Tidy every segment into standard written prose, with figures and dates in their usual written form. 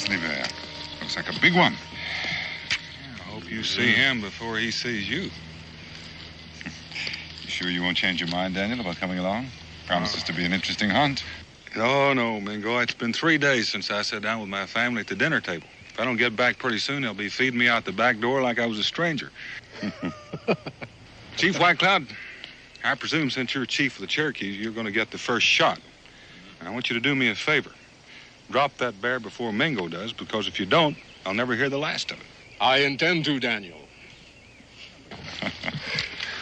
grizzly bear. Looks like a big one. I hope you see him before he sees you. You sure you won't change your mind, Daniel, about coming along? Promises to be an interesting hunt. Oh, no, Mingo. It's been 3 days since I sat down with my family at the dinner table. If I don't get back pretty soon, they'll be feeding me out the back door like I was a stranger. Chief White Cloud, I presume since you're chief of the Cherokees, you're going to get the first shot. I want you to do me a favor. Drop that bear before Mingo does, because if you don't, I'll never hear the last of it. I intend to, Daniel.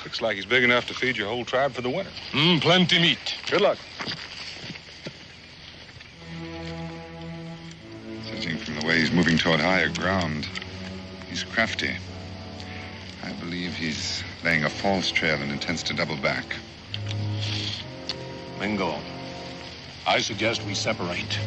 Looks like he's big enough to feed your whole tribe for the winter. Plenty meat. Good luck. Judging from the way he's moving toward higher ground, he's crafty. I believe he's laying a false trail and intends to double back. Mingo, I suggest we separate.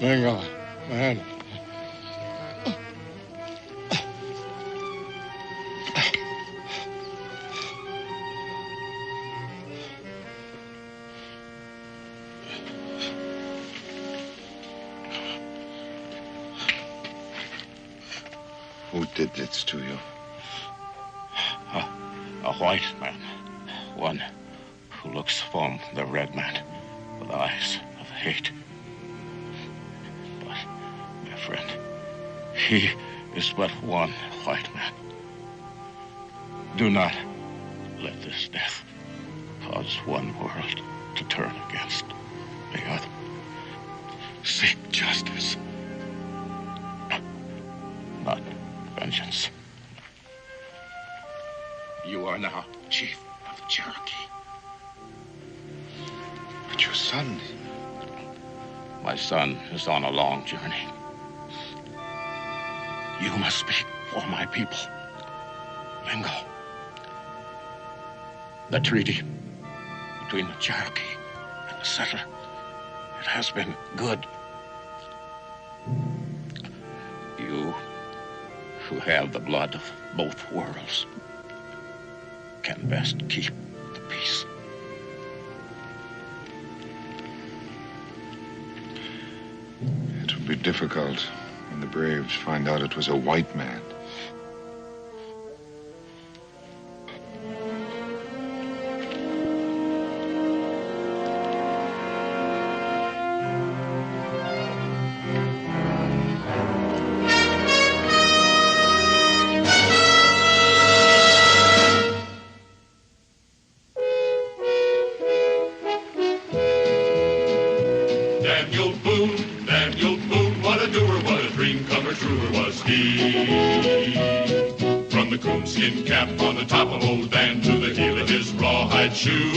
Mingo, man. Who did this to you? A white man. One who looks from the red man with eyes of hate. But, my friend, he is but one white man. Do not let this death cause one world to turn against the other. Seek justice, not vengeance. You are now chief of the Cherokee. But your son... My son is on a long journey. You must speak for my people. Mingo. The treaty between the Cherokee and the settler, it has been good. You, who have the blood of both worlds, can best keep the peace. It will be difficult when the braves find out it was a white man. Daniel Boone, what a doer, what a dream comer, truer was he. From the coonskin cap on the top of old Dan to the heel of his rawhide shoe,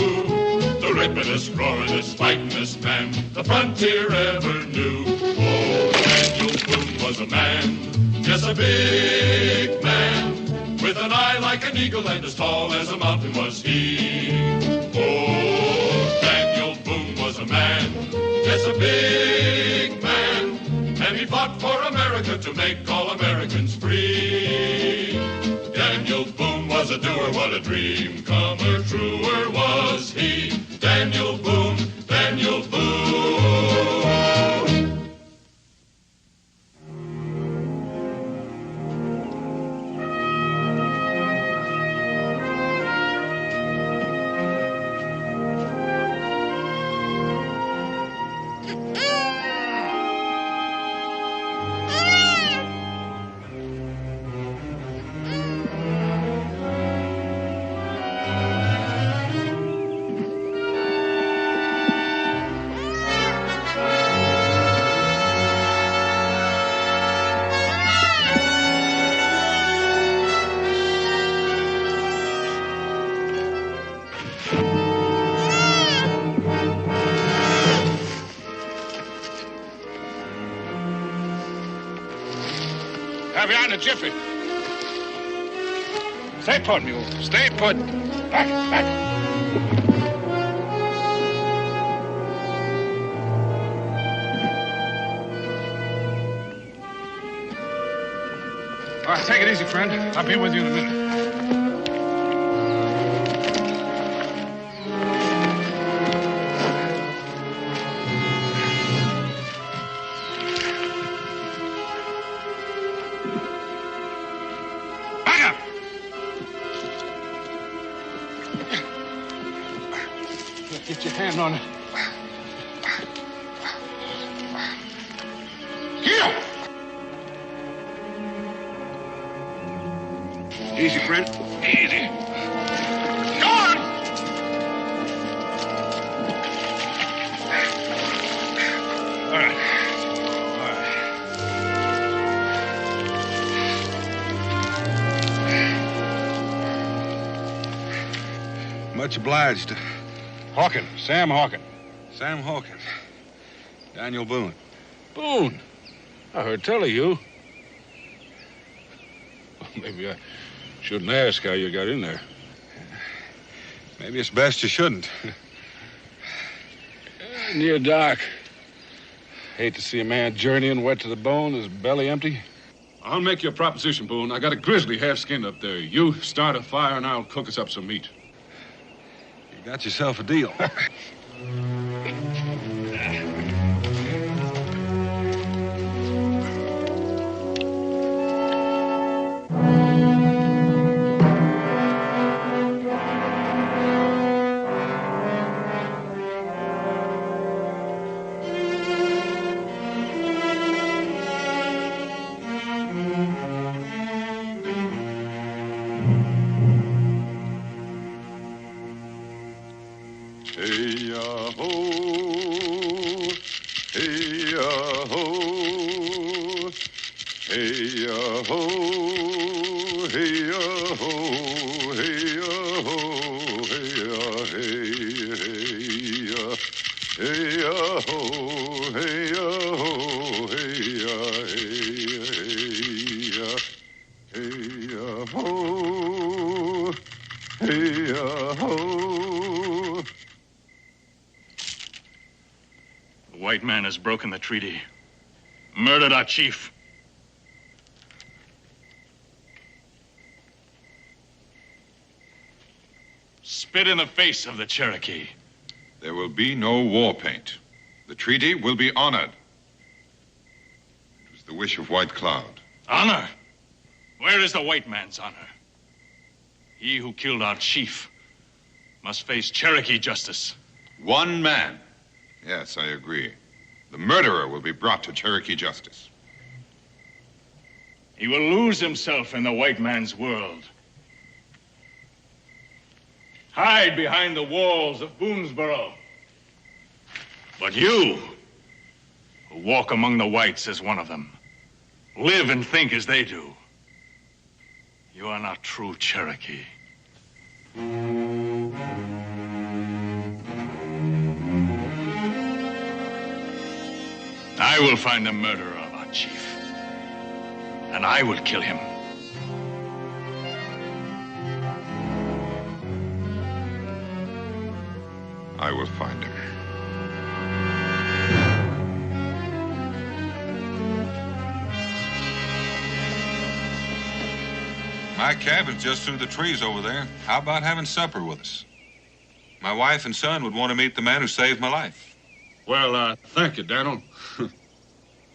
the ripperest, roaringest, fightingest man the frontier ever knew. Oh, Daniel Boone was a man, yes, a big man, with an eye like an eagle and as tall as a mountain was he. Oh, Daniel Boone was a man, yes, a big man, and he fought for America to make all Americans free. Daniel Boone was a doer, what a dream comer, truer was he. Daniel Boone, Daniel Boone. Have you on a jiffy. Stay put, mule. Stay put. Back, back. All right, take it easy, friend. I'll be with you in a minute. Get your hand on it. Here! Easy, friend. Easy. Go on! All right. All right. Much obliged. Hawkin, Sam Hawkin. Sam Hawkin. Daniel Boone. Boone? I heard tell of you. Maybe I shouldn't ask how you got in there. Maybe it's best you shouldn't. Near dark. Hate to see a man journeying wet to the bone, his belly empty. I'll make you a proposition, Boone. I got a grizzly half-skinned up there. You start a fire and I'll cook us up some meat. You got yourself a deal. White man has broken the treaty, murdered our chief. Spit in the face of the Cherokee. There will be no war paint. The treaty will be honored. It was the wish of White Cloud. Honor? Where is the white man's honor? He who killed our chief must face Cherokee justice. One man. Yes, I agree. The murderer will be brought to Cherokee justice. He will lose himself in the white man's world. Hide behind the walls of Boonesboro. But you, who walk among the whites as one of them, live and think as they do, you are not true Cherokee. I will find the murderer of our chief, and I will kill him. I will find him. My cabin's just through the trees over there. How about having supper with us? My wife and son would want to meet the man who saved my life. Well, thank you, Daniel.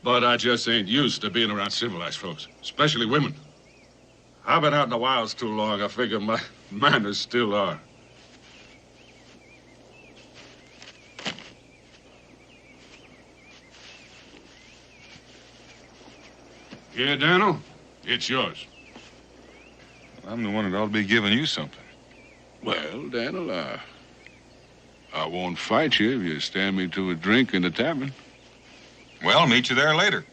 But I just ain't used to being around civilized folks, especially women. I've been out in the wilds too long. I figure my manners still are. Yeah, Daniel, it's yours. I'm the one that ought to be giving you something. Well, Daniel, I won't fight you if you stand me to a drink in the tavern. Well, I'll meet you there later.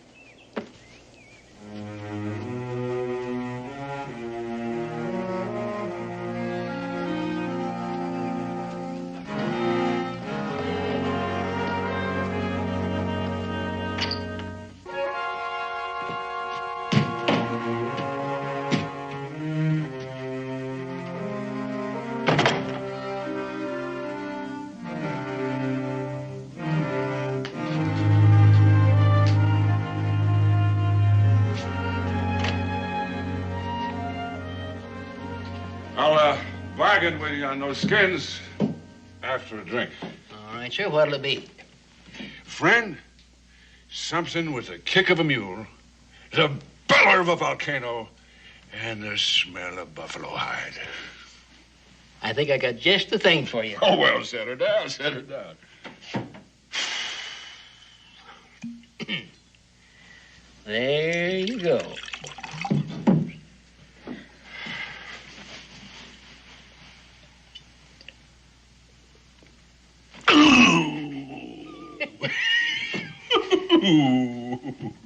bargain with you on those skins after a drink. All right, sir. What'll it be? Friend, something with the kick of a mule, the bellow of a volcano, and the smell of buffalo hide. I think I got just the thing for you. Oh, well, set her down, set her down. There you go.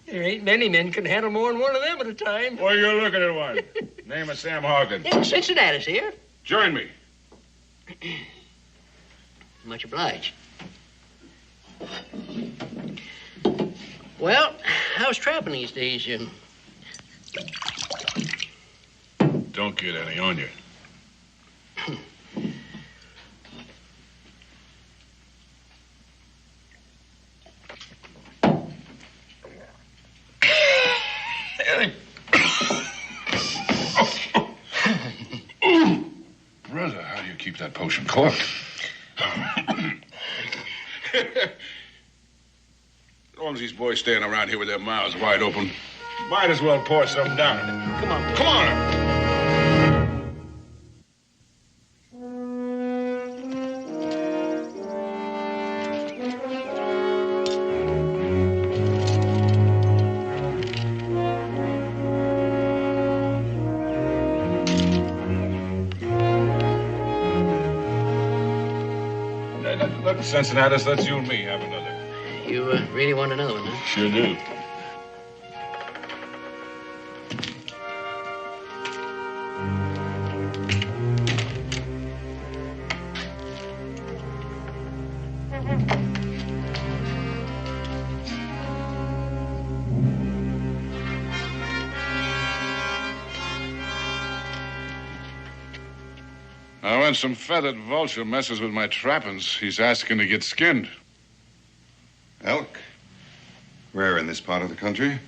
There ain't many men can handle more than one of them at a time. Well, you're looking at one. Name of Sam Hogan. Yeah, Cincinnati's here. Join me. Much obliged. Well, how's trapping these days? Don't get any on you. Brother, how do you keep that potion corked? As long as these boys staying around here with their mouths wide open, might as well pour something down in it. Come on. Come on. Look, Cincinnati, let's you and me have another. You really want another one, huh? Sure do. Now, when some feathered vulture messes with my trappings, he's asking to get skinned. Elk? Rare in this part of the country.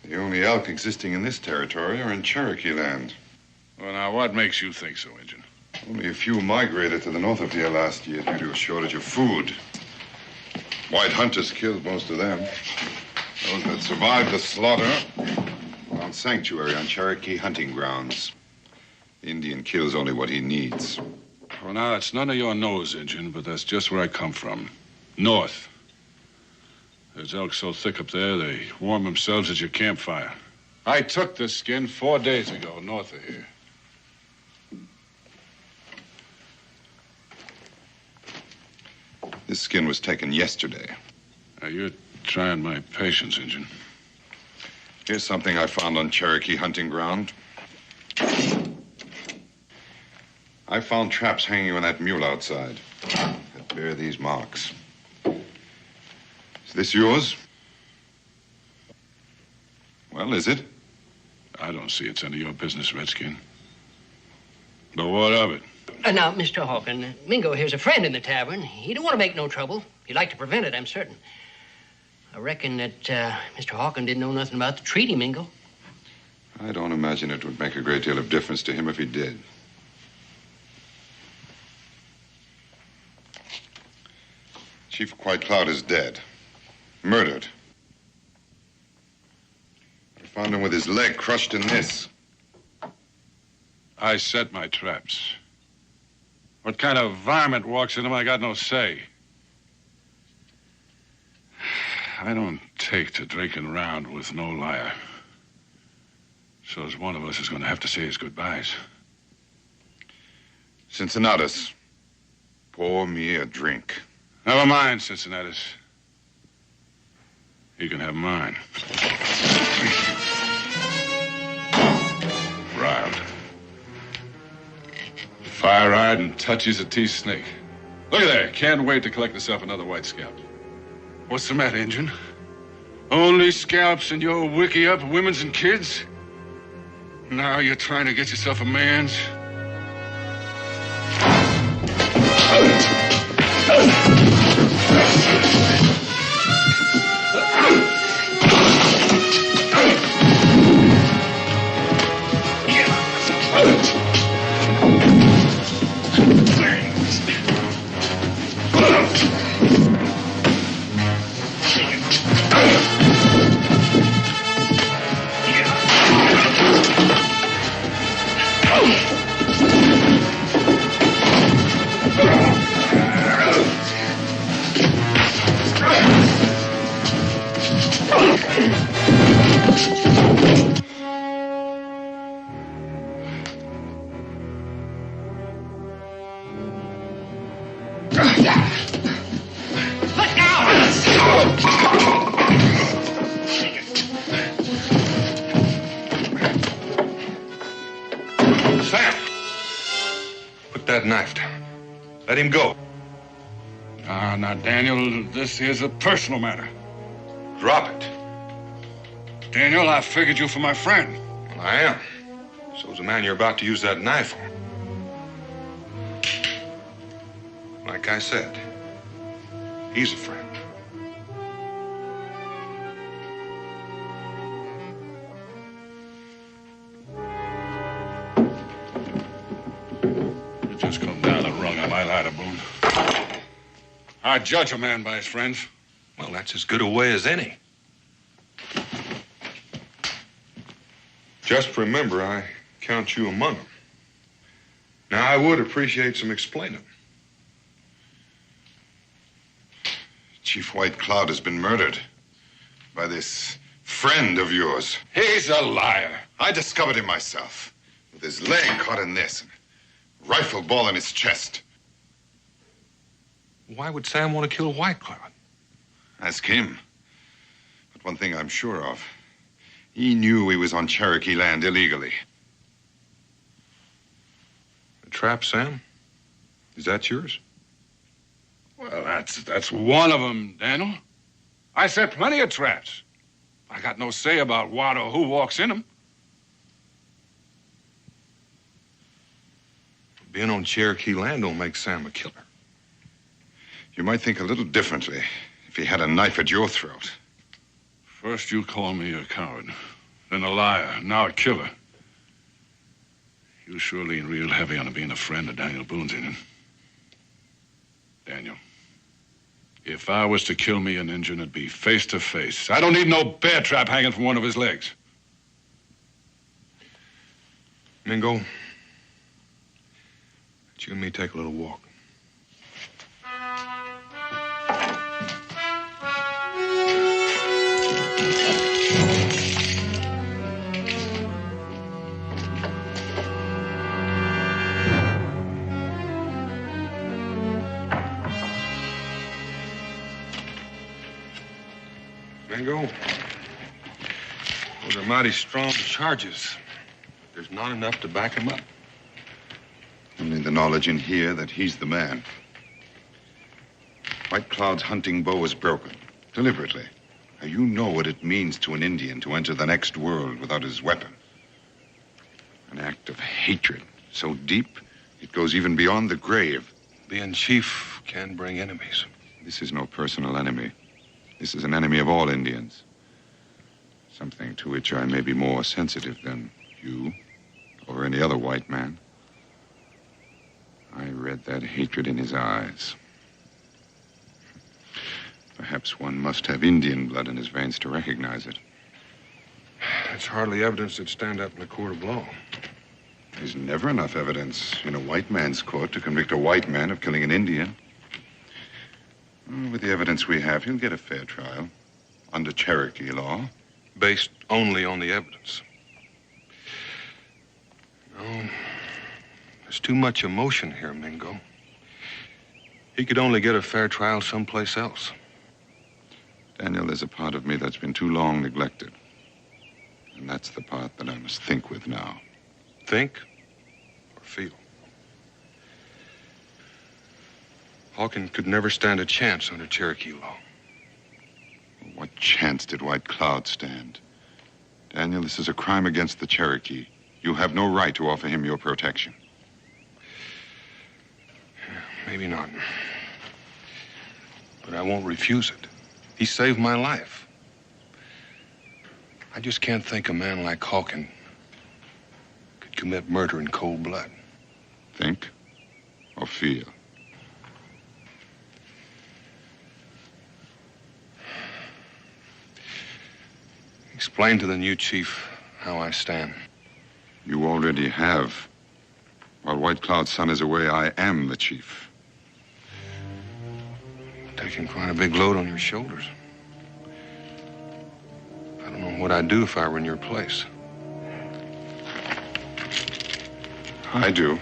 The only elk existing in this territory are in Cherokee land. Well, now, what makes you think so, Injun? Only a few migrated to the north of here last year due to a shortage of food. White hunters killed most of them. Those that survived the slaughter found sanctuary on Cherokee hunting grounds. The Indian kills only what he needs. Well, now, that's none of your nose, Injun, but that's just where I come from. North. There's elk so thick up there, they warm themselves at your campfire. I took this skin 4 days ago, north of here. This skin was taken yesterday. Now, you're trying my patience, Injun. Here's something I found on Cherokee hunting ground. I found traps hanging on that mule outside that bear these marks. Is this yours? Well, is it? I don't see it's any of your business, Redskin. But what of it? Now, Mr. Hawkin, Mingo here's a friend in the tavern. He don't want to make no trouble. He'd like to prevent it, I'm certain. I reckon that Mr. Hawkin didn't know nothing about the treaty, Mingo. I don't imagine it would make a great deal of difference to him if he did. Chief White Cloud is dead. Murdered. I found him with his leg crushed in this. I set my traps. What kind of varmint walks in them, I got no say. I don't take to drinking around with no liar. So's one of us is going to have to say his goodbyes. Cincinnatus, pour me a drink. Never mind, Cincinnatus. You can have mine. Riled. Fire-eyed and touchy as a tea snake. Look at there. Can't wait to collect myself another white scalp. What's the matter, Injun? Only scalps in your wiki up women's and kids? Now you're trying to get yourself a man's? knife down. Let him go. Now, Daniel, this is a personal matter. Drop it. Daniel, I figured you for my friend. Well, I am. So's the man you're about to use that knife on. Like I said, he's a friend. You just come down the rung of my ladder, Boone. I judge a man by his friends. Well, that's as good a way as any. Just remember, I count you among them. Now, I would appreciate some explaining. Chief White Cloud has been murdered by this friend of yours. He's a liar. I discovered him myself, with his leg caught in this, and a rifle ball in his chest. Why would Sam want to kill White Cloud? Ask him. But one thing I'm sure of, he knew he was on Cherokee land illegally. The trap, Sam? Is that yours? Well, that's one of them, Daniel. I set plenty of traps. I got no say about what or who walks in them. Being on Cherokee land don't make Sam a killer. You might think a little differently if he had a knife at your throat. First you call me a coward, then a liar, now a killer. You sure lean real heavy on being a friend of Daniel Boone's in it. Daniel, if I was to kill me an Injun, it'd be face to face. I don't need no bear trap hanging from one of his legs. Mingo, let you and me take a little walk. Mingo, those are mighty strong charges. There's not enough to back him up. Only the knowledge in here that he's the man. White Cloud's hunting bow is broken, deliberately. Now, you know what it means to an Indian to enter the next world without his weapon. An act of hatred so deep, it goes even beyond the grave. Being chief can bring enemies. This is no personal enemy. This is an enemy of all Indians. Something to which I may be more sensitive than you or any other white man. I read that hatred in his eyes. Perhaps one must have Indian blood in his veins to recognize it. That's hardly evidence that'd stand up in a court of law. There's never enough evidence in a white man's court to convict a white man of killing an Indian. Well, with the evidence we have, he'll get a fair trial under Cherokee law. Based only on the evidence. No, there's too much emotion here, Mingo. He could only get a fair trial someplace else. Daniel, there's a part of me that's been too long neglected. And that's the part that I must think with now. Think or feel? Hawkins could never stand a chance under Cherokee law. What chance did White Cloud stand? Daniel, this is a crime against the Cherokee. You have no right to offer him your protection. Maybe not. But I won't refuse it. He saved my life. I just can't think a man like Hawkins could commit murder in cold blood. Think or feel? Explain to the new chief how I stand. You already have. While White Cloud's son is away, I am the chief. Taking quite a big load on your shoulders. I don't know what I'd do if I were in your place. I do.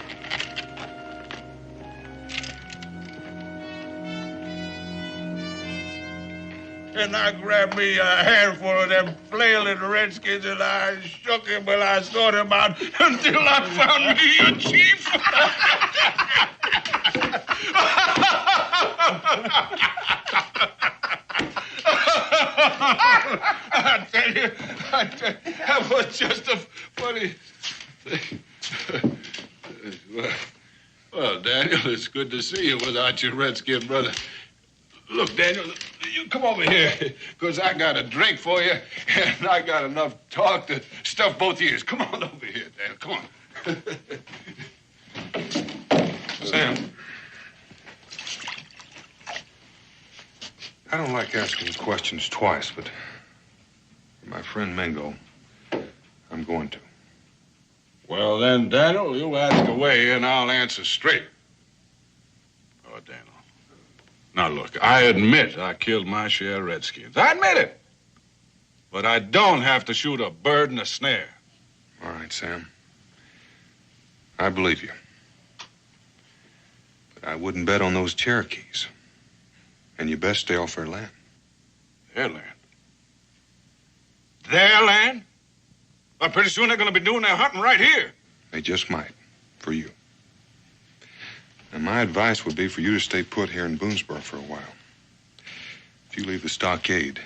and I grabbed me a handful of them flailing redskins, and I shook him and I sought him out until I found me a chief. I tell you, that was just a funny thing. Well, Daniel, it's good to see you without your redskin brother. Look, Daniel, you come over here, because I got a drink for you, and I got enough talk to stuff both ears. Come on over here, Daniel, come on. Sam, I don't like asking questions twice, but my friend Mingo, I'm going to. Well, then, Daniel, you ask away, and I'll answer straight. Oh, Daniel. Now, look, I admit I killed my share of redskins. I admit it. But I don't have to shoot a bird in a snare. All right, Sam. I believe you. But I wouldn't bet on those Cherokees. And you best stay off their land. Their land? Their land? Well, pretty soon they're going to be doing their hunting right here. They just might, for you. And my advice would be for you to stay put here in Boonesboro for a while. If you leave the stockade,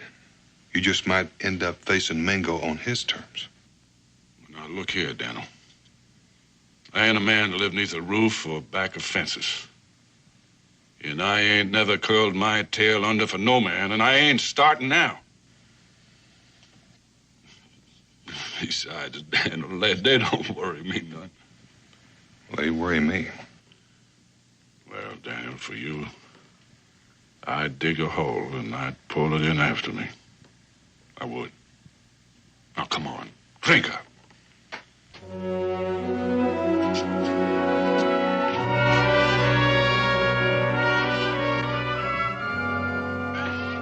you just might end up facing Mingo on his terms. Now, look here, Daniel. I ain't a man to live neath a roof or back of fences. And I ain't never curled my tail under for no man, and I ain't starting now. Besides, Daniel, they don't worry me none. They worry me. Well, Daniel, for you, I'd dig a hole and I'd pull it in after me. I would. Now, come on. Drink up.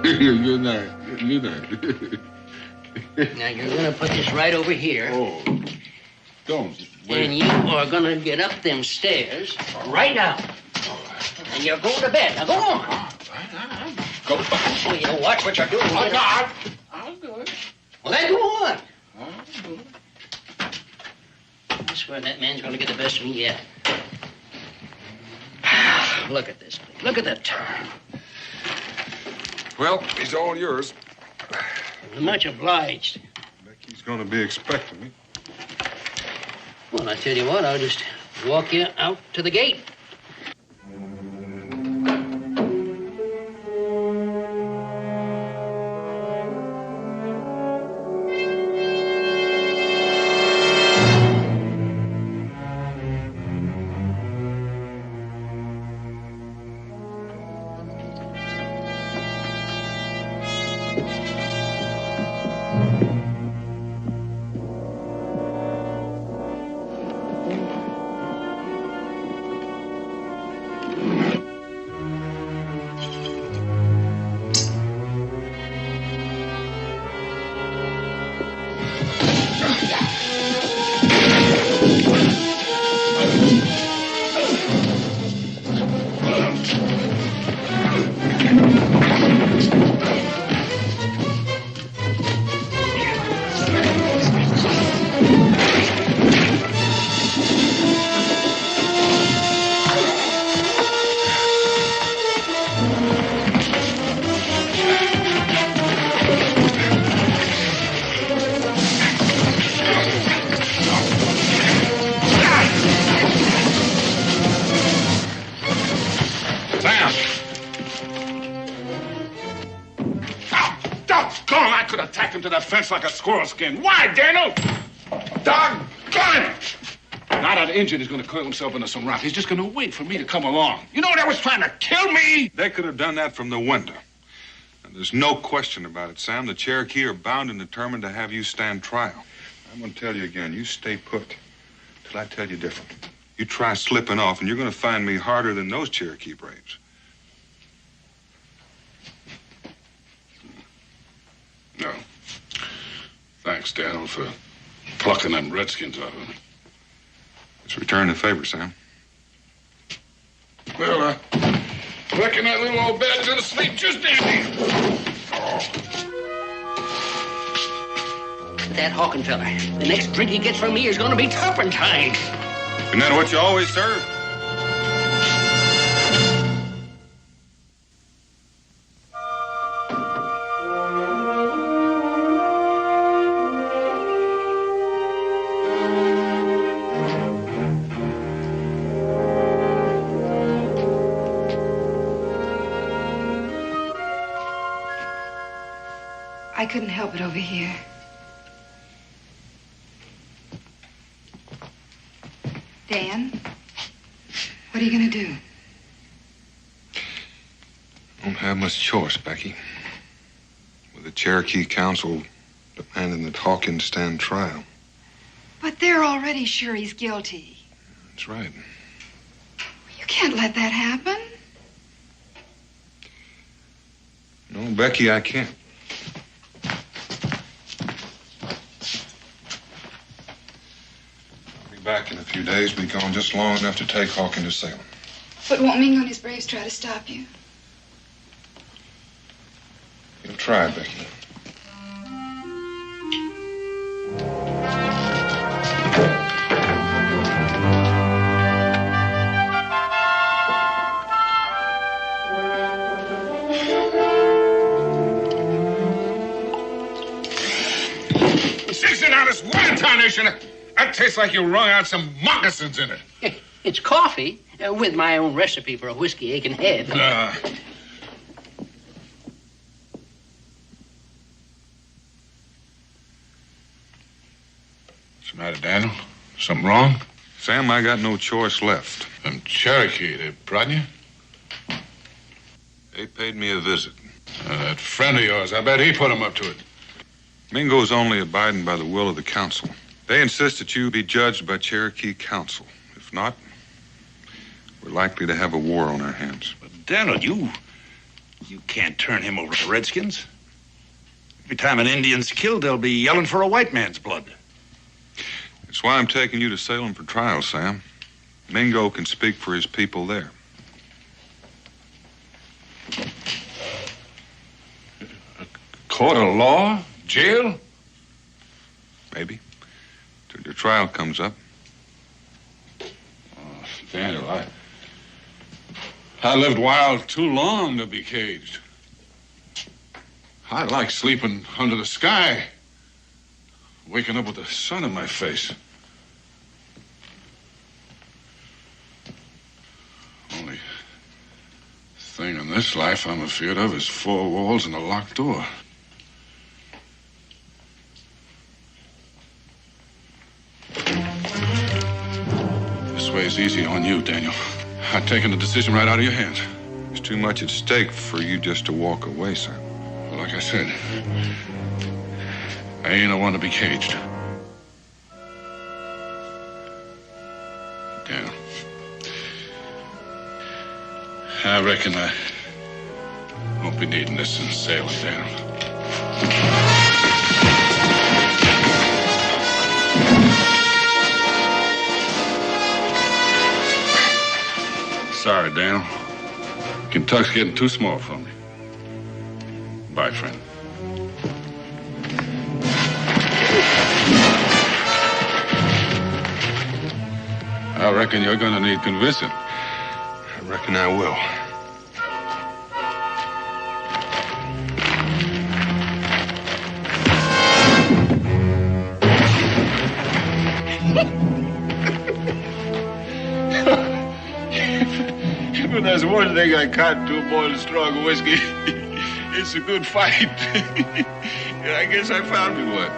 Good night. Good night. Now, you're going to put this right over here. Oh, don't. Wait. And you are going to get up them stairs right now. And you're going to bed. Now, go on. Go back. Well, you watch what you're doing. I'll do it. Well, then go on. I'll do it. I swear that man's going to get the best of me yet. Look at this. Look at that turn. Well, he's all yours. Much obliged. Becky's going to be expecting me. Well, I tell you what, I'll just walk you out to the gate. To that fence like a squirrel skin. Why, Daniel? Doggone it! Now that Injun is going to curl himself into some rock. He's just going to wait for me to come along. You know that was trying to kill me? They could have done that from the window. And there's no question about it, Sam. The Cherokee are bound and determined to have you stand trial. I'm going to tell you again, you stay put till I tell you different. You try slipping off, and you're going to find me harder than those Cherokee braves. No. Thanks, Daniel, for plucking them redskins out of me. It's return the favor, Sam. Well, I reckon that little old bed's gonna sleep just dandy. Oh. That Hawkin fella. The next drink he gets from me is going to be turpentine. Isn't that what you always serve? I couldn't help it over here. Dan, what are you going to do? Don't have much choice, Becky. With the Cherokee Council demanding that Hawkins stand trial. But they're already sure he's guilty. That's right. You can't let that happen. No, Becky, I can't. Back in a few days, be gone just long enough to take Hawkins to Salem. But won't Mingo and his braves try to stop you? You'll try, Becky. Sit down, this water tarnation. That tastes like you wrung out some moccasins in it. It's coffee with my own recipe for a whiskey aching head. What's the matter, Daniel? Something wrong? Sam, I got no choice left. Them Cherokee, they brought you? They paid me a visit. That friend of yours, I bet he put him up to it. Mingo's only abiding by the will of the council. They insist that you be judged by Cherokee Council. If not, we're likely to have a war on our hands. But Daniel, you can't turn him over to the Redskins. Every time an Indian's killed, they'll be yelling for a white man's blood. That's why I'm taking you to Salem for trial, Sam. Mingo can speak for his people there. A court of law? Jail? Maybe. Till your trial comes up. Oh, Daniel, I lived wild too long to be caged. I like sleeping under the sky, waking up with the sun in my face. Only thing in this life I'm afraid of is four walls and a locked door. This way is easy on you, Daniel. I've taken the decision right out of your hands. There's too much at stake for you just to walk away, Sam. Well, like I said, I ain't the one to be caged. Daniel, I reckon I won't be needing this in Salem, Daniel. Sorry, Daniel. Kentuck's getting too small for me. Bye, friend. I reckon you're gonna need convincing. I reckon I will. If there's one thing I can't do more than strong whiskey, it's a good fight. And I guess I found me one.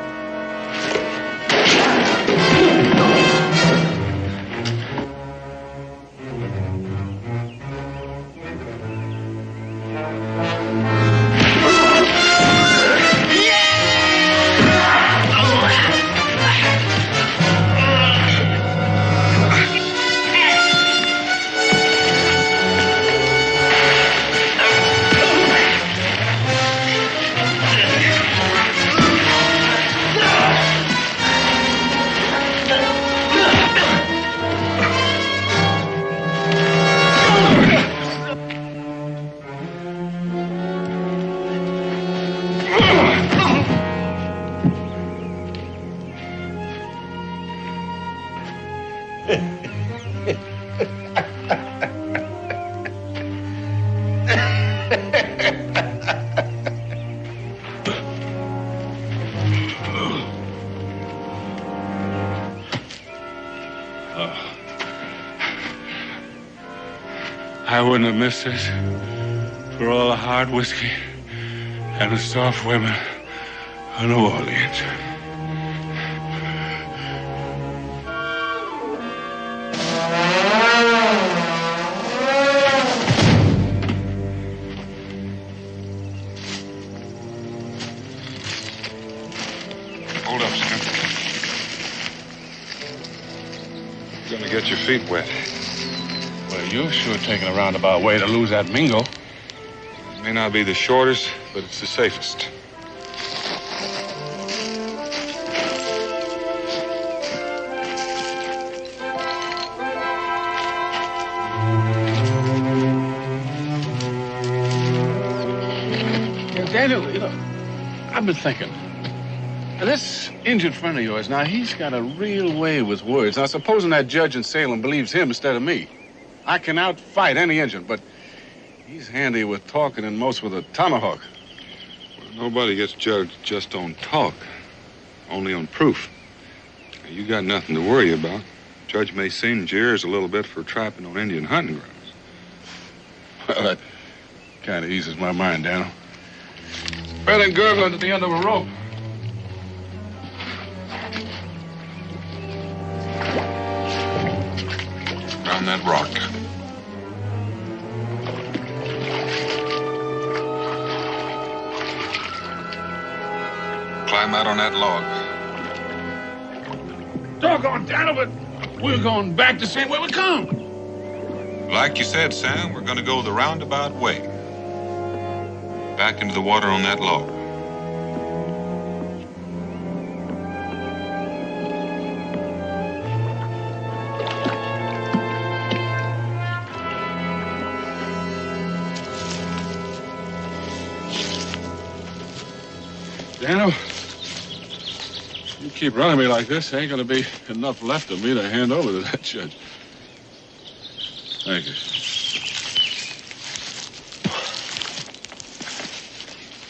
I wouldn't have missed this for all the hard whiskey and the soft women of New Orleans. Hold up, Sam. You're gonna get your feet wet. Well, you're sure taking a roundabout way to lose that Mingo. It may not be the shortest, but it's the safest. Daniel, you know, I've been thinking. Now, this injured friend of yours, now, he's got a real way with words. Now, supposing that judge in Salem believes him instead of me, I can outfight any Injun, but he's handy with talking and most with a tomahawk. Well, nobody gets judged just on talk, only on proof. Now, you got nothing to worry about. Judge may singe your ears a little bit for trapping on Indian hunting grounds. Well, that kind of eases my mind, Daniel. Better than gurgling at the end of a rope. Around that rock. Climb out on that log. Doggone, Daniel, but we're going back the same way we come. Like you said, Sam, we're gonna go the roundabout way. Back into the water on that log. Daniel, you keep running me like this, ain't gonna be enough left of me to hand over to that judge. Thank you.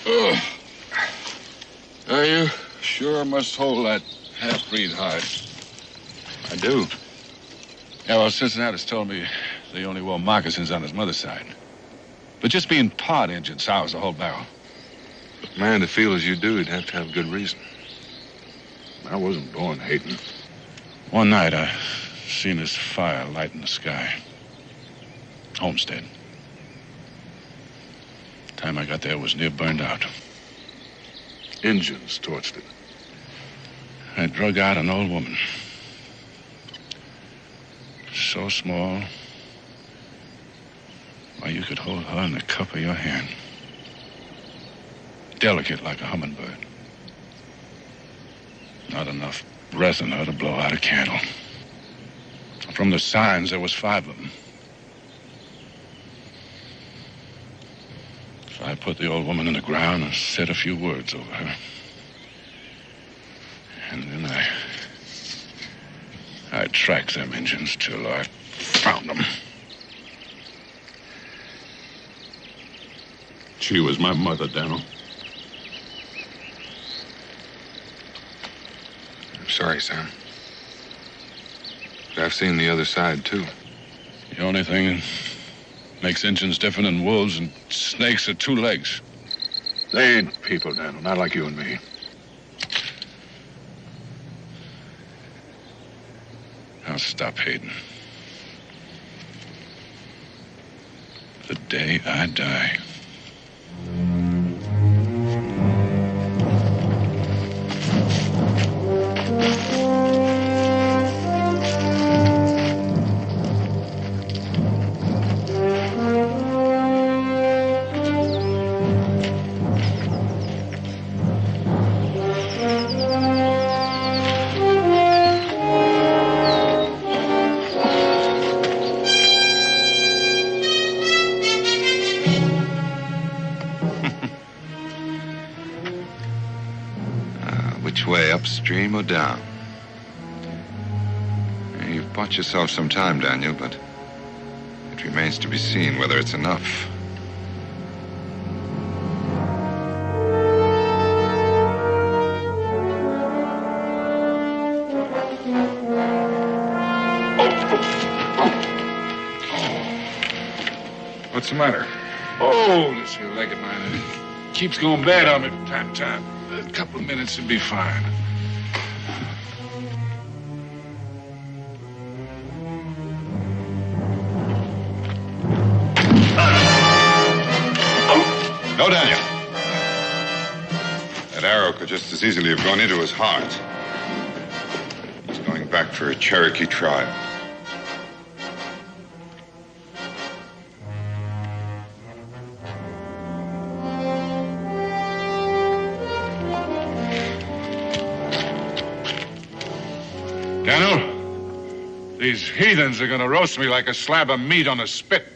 Oh. Are you sure must hold that half-breed hide? I do. Yeah, well, Cincinnati's told me they only wore moccasins on his mother's side. But just being part Injun sours the whole barrel. But man, to feel as you do, you'd have to have good reason. I wasn't born hating. One night, I seen this fire light in the sky. Homestead. Time I got there, it was near burned out. Injuns torched it. I drug out an old woman. So small, why, you could hold her in the cup of your hand. Delicate like a hummingbird. Not enough breath in her to blow out a candle. From the signs, there was 5 of them. So I put the old woman in the ground and said a few words over her. And then I tracked them Injuns till I found them. She was my mother, Daniel. I'm sorry, Sam. But I've seen the other side, too. The only thing that makes Injuns different than wolves and snakes are 2 legs. They ain't people, Daniel, not like you and me. I'll stop hating. The day I die. Upstream or down? You've bought yourself some time, Daniel, but it remains to be seen whether it's enough. What's the matter? Oh, this here leg of mine. It keeps going bad on me from time to time. A couple of minutes would be fine. No, Daniel. That arrow could just as easily have gone into his heart. He's going back for a Cherokee trial. Daniel, these heathens are going to roast me like a slab of meat on a spit.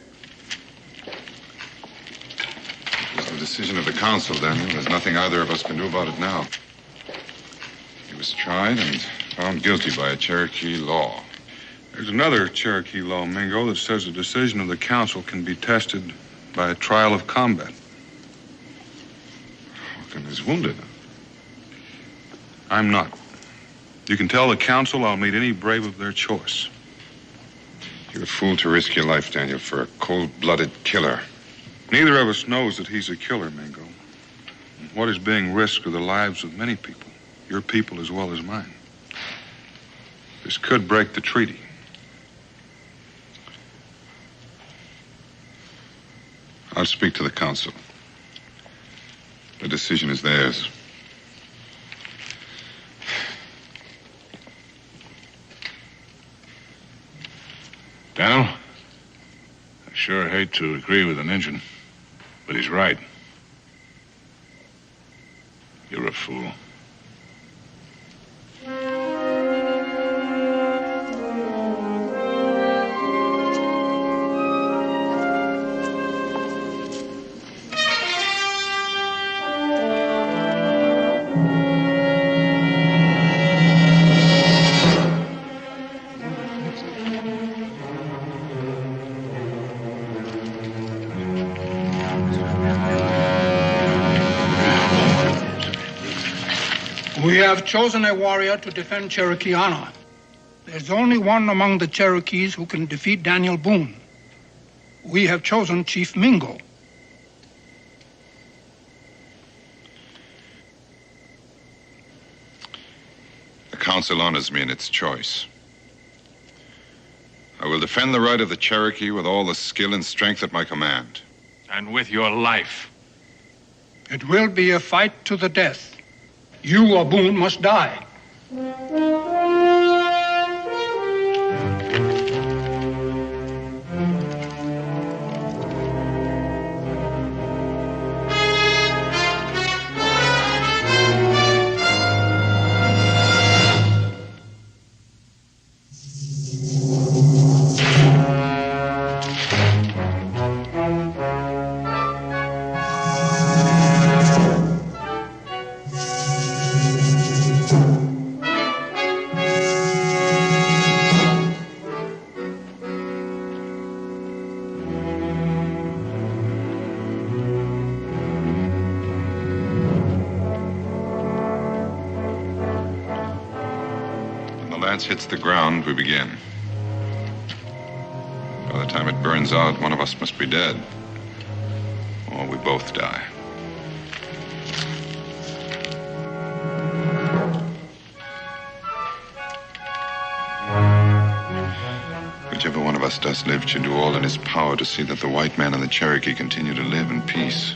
It's the decision of the council, Daniel. There's nothing either of us can do about it now. He was tried and found guilty by a Cherokee law. There's another Cherokee law, Mingo, that says the decision of the council can be tested by a trial of combat. Hawkins is wounded. I'm not. You can tell the council I'll meet any brave of their choice. You're a fool to risk your life, Daniel, for a cold-blooded killer. Neither of us knows that he's a killer, Mingo. What is being risked are the lives of many people, your people as well as mine. This could break the treaty. I'll speak to the council. The decision is theirs. Daniel, I sure hate to agree with an Injun, but he's right. You're a fool. We have chosen a warrior to defend Cherokee honor. There's only one among the Cherokees who can defeat Daniel Boone. We have chosen Chief Mingo. The council honors me in its choice. I will defend the right of the Cherokee with all the skill and strength at my command. And with your life. It will be a fight to the death. You or Boone must die. Hits the ground, we begin. By the time it burns out, one of us must be dead. Or we both die. Whichever one of us does live should do all in his power to see that the white man and the Cherokee continue to live in peace.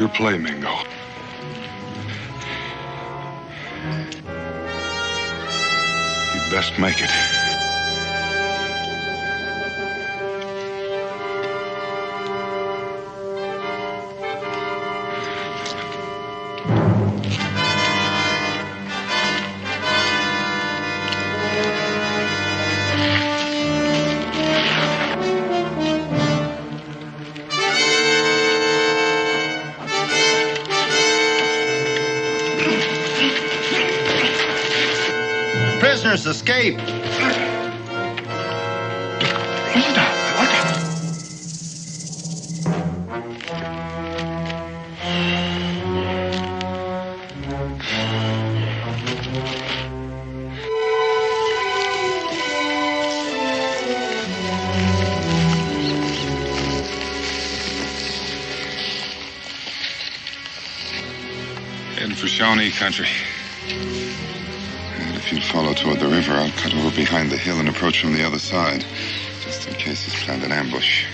your play, Mingo. You'd best make it. Prisoners escape. Heading for Shawnee country. And if you'll follow toward the river, I'll cut over behind the hill and approach from the other side, just in case he's planned an ambush.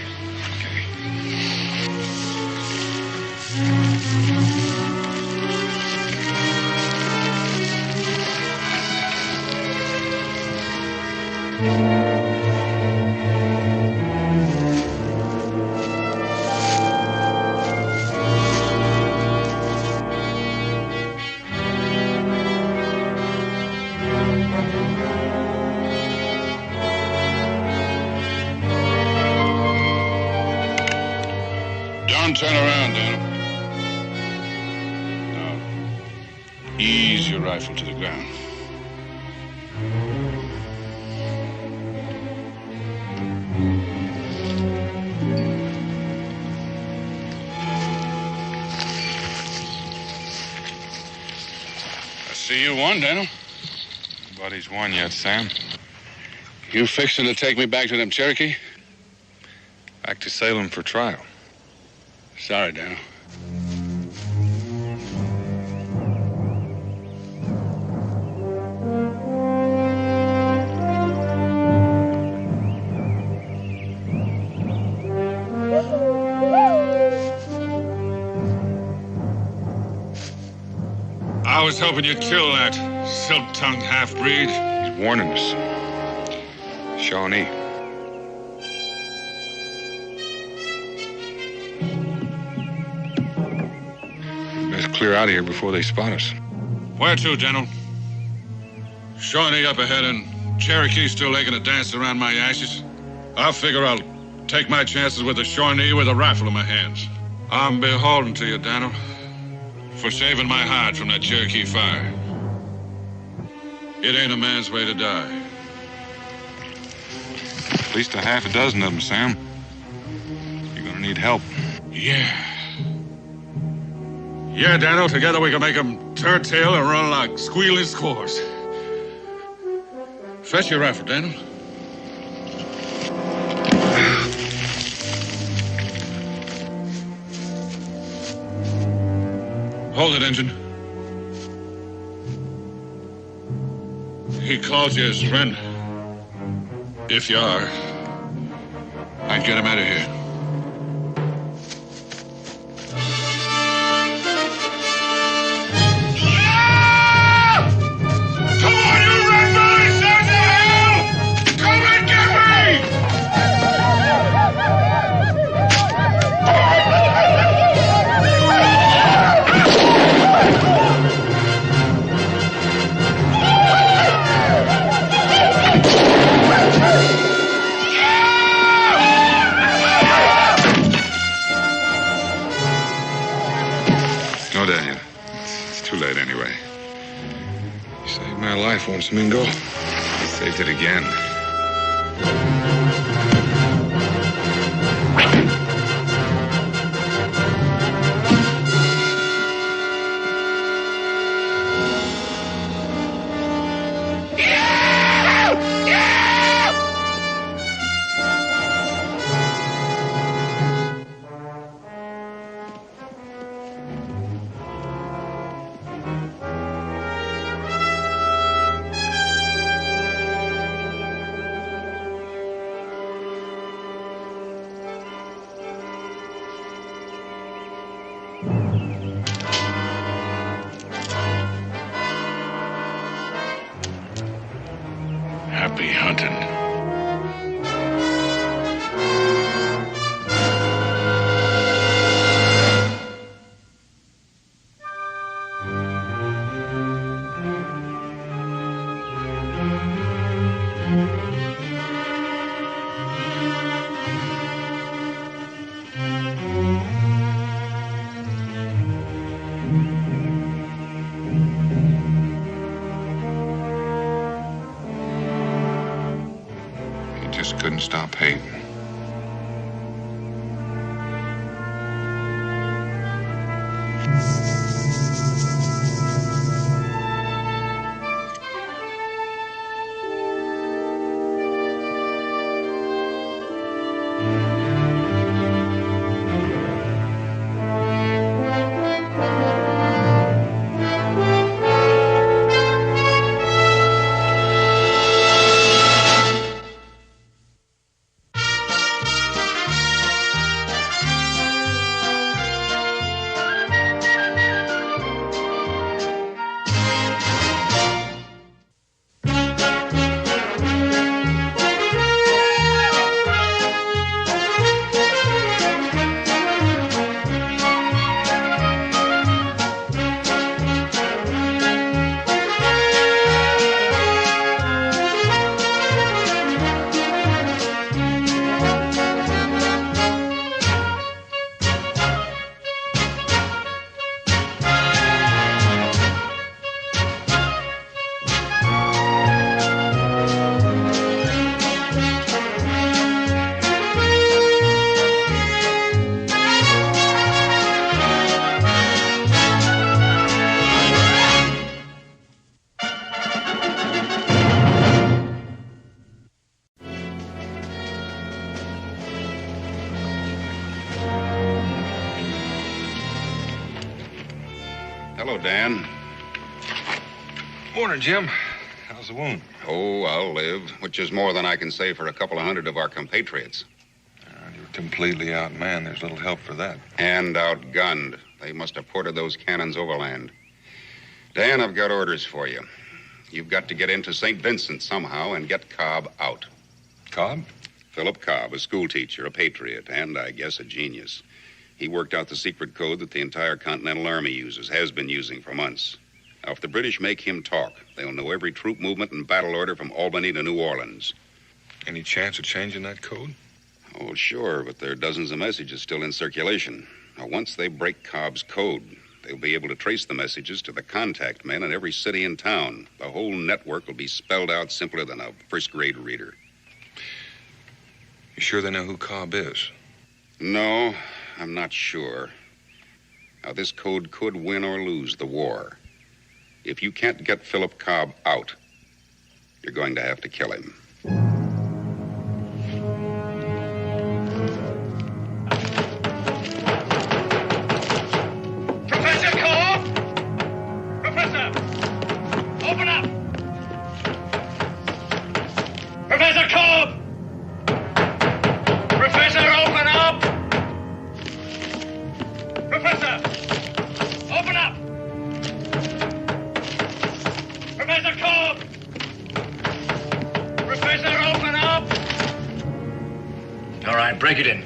Don't turn around, Daniel. No. Ease your rifle to the ground. I see you won, Daniel. Nobody's won yet, Sam. You fixing to take me back to them Cherokee? Back to Salem for trial. Sorry, Daniel. I was hoping you'd kill that silk-tongued half-breed. He's warning us. Shawnee. Best clear out of here before they spot us. Where to, General? Shawnee up ahead and Cherokee still making a dance around my ashes. I figure I'll take my chances with the Shawnee with a rifle in my hands. I'm beholden to you, Daniel, for saving my hide from that Cherokee fire. It ain't a man's way to die. At least a half a dozen of them, Sam. You're gonna need help. Yeah. Yeah, Daniel, together we can make them turn tail and run like squealing squaws. Fetch your rifle, Daniel. Hold it, Engine. He calls you his friend. If you are, I'd get him out of here. Once, Mingo. I saved it again. and stop hating. Hello, Dan. Morning, Jim. How's the wound? Oh, I'll live, which is more than I can say for a couple of hundred of our compatriots. You're completely outmanned. There's little help for that. And outgunned. They must have ported those cannons overland. Dan, I've got orders for you. You've got to get into St. Vincent somehow and get Cobb out. Cobb? Philip Cobb, a schoolteacher, a patriot, and I guess a genius. He worked out the secret code that the entire Continental Army uses, has been using for months. Now, if the British make him talk, they'll know every troop movement and battle order from Albany to New Orleans. Any chance of changing that code? Oh, sure, but there are dozens of messages still in circulation. Now, once they break Cobb's code, they'll be able to trace the messages to the contact men in every city in town. The whole network will be spelled out simpler than a first-grade reader. You sure they know who Cobb is? No, I'm not sure. Now, this code could win or lose the war. If you can't get Philip Cobb out, you're going to have to kill him. Professor Cobb! Professor! Open up! Professor Cobb! Professor, open up! Professor! Open up! Professor Cobb! Professor, open up! All right, break it in.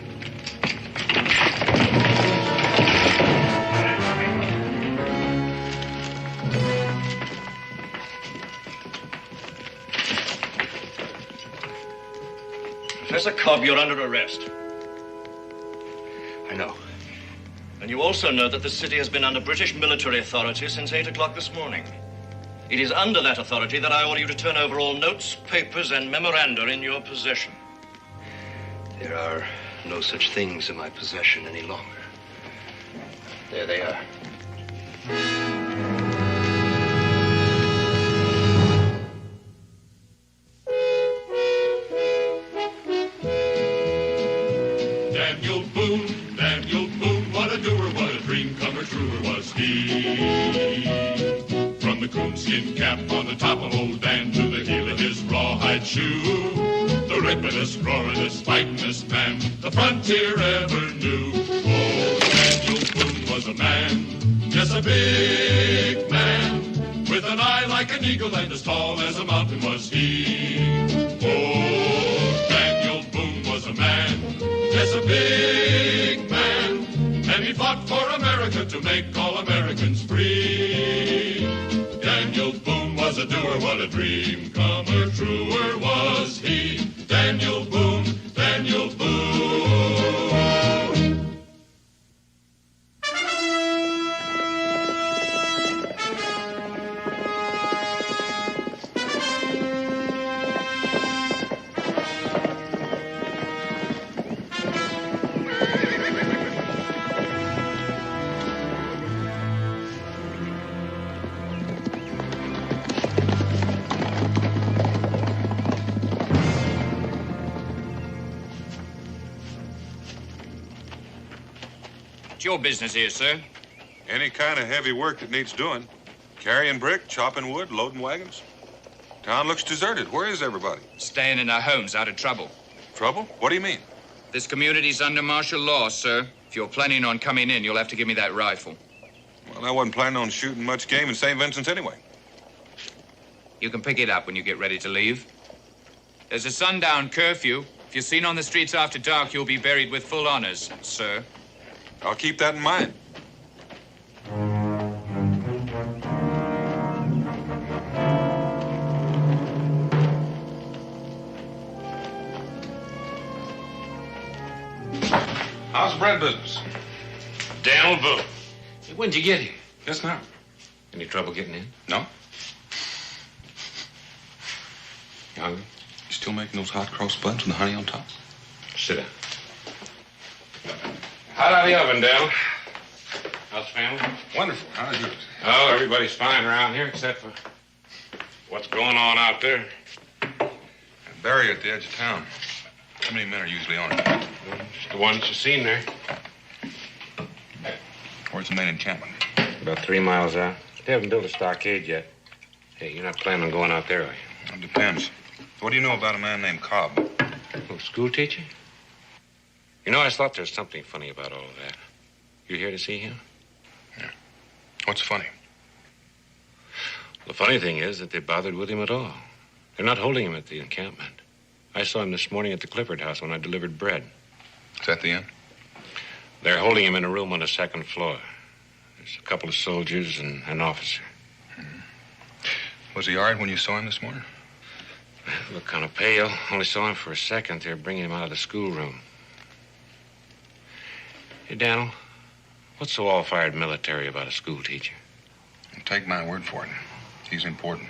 Professor Cobb, you're under arrest. I know. And you also know that the city has been under British military authority since 8 o'clock this morning. It is under that authority that I order you to turn over all notes, papers, and memoranda in your possession. There are no such things in my possession any longer. There they are. Daniel Boone, what a doer, what a dream comer, truer was he. From the coonskin cap on the top of old Dan to the heel of his rawhide shoe, the ripidest, roaringest, fightingest man the frontier ever knew. Oh, Daniel Boone was a man, yes, a big man, with an eye like an eagle and as tall as a mountain was he. Oh, Daniel Boone was a man, yes, a big man, and he fought for America to make all Americans free. Daniel Boone was a doer, what a dream comer, truer was he. Daniel Boone, Daniel Boone. What's your business here, sir? Any kind of heavy work that needs doing. Carrying brick, chopping wood, loading wagons. Town looks deserted. Where is everybody? Staying in our homes out of trouble. Trouble? What do you mean? This community's under martial law, sir. If you're planning on coming in, you'll have to give me that rifle. Well, I wasn't planning on shooting much game in St. Vincent's anyway. You can pick it up when you get ready to leave. There's a sundown curfew. If you're seen on the streets after dark, you'll be buried with full honors, sir. I'll keep that in mind. How's the bread business? Daniel Boone. Hey, when'd you get here? Just now. Any trouble getting in? No. You hungry? You still making those hot cross buns with the honey on top? Sit down. Hot out of the oven, Daniel. How's the family? Wonderful. How's yours? Oh, everybody's fine around here except for what's going on out there. A barrier at the edge of town. How many men are usually on it? Just the ones you seen there. Where's the main encampment? About 3 miles out. They haven't built a stockade yet. Hey, you're not planning on going out there, are you? It depends. What do you know about a man named Cobb? Oh, school teacher? You know, I thought there's something funny about all of that. You here to see him? Yeah. What's funny? The funny thing is that they bothered with him at all. They're not holding him at the encampment. I saw him this morning at the Clifford house when I delivered bread. Is that the end? They're holding him in a room on the 2nd floor. There's a couple of soldiers and an officer. Was he all right when you saw him this morning? Looked kind of pale. Only saw him for a second. They're bringing him out of the schoolroom. Hey, Daniel, what's so all-fired military about a school teacher? Take my word for it. He's important.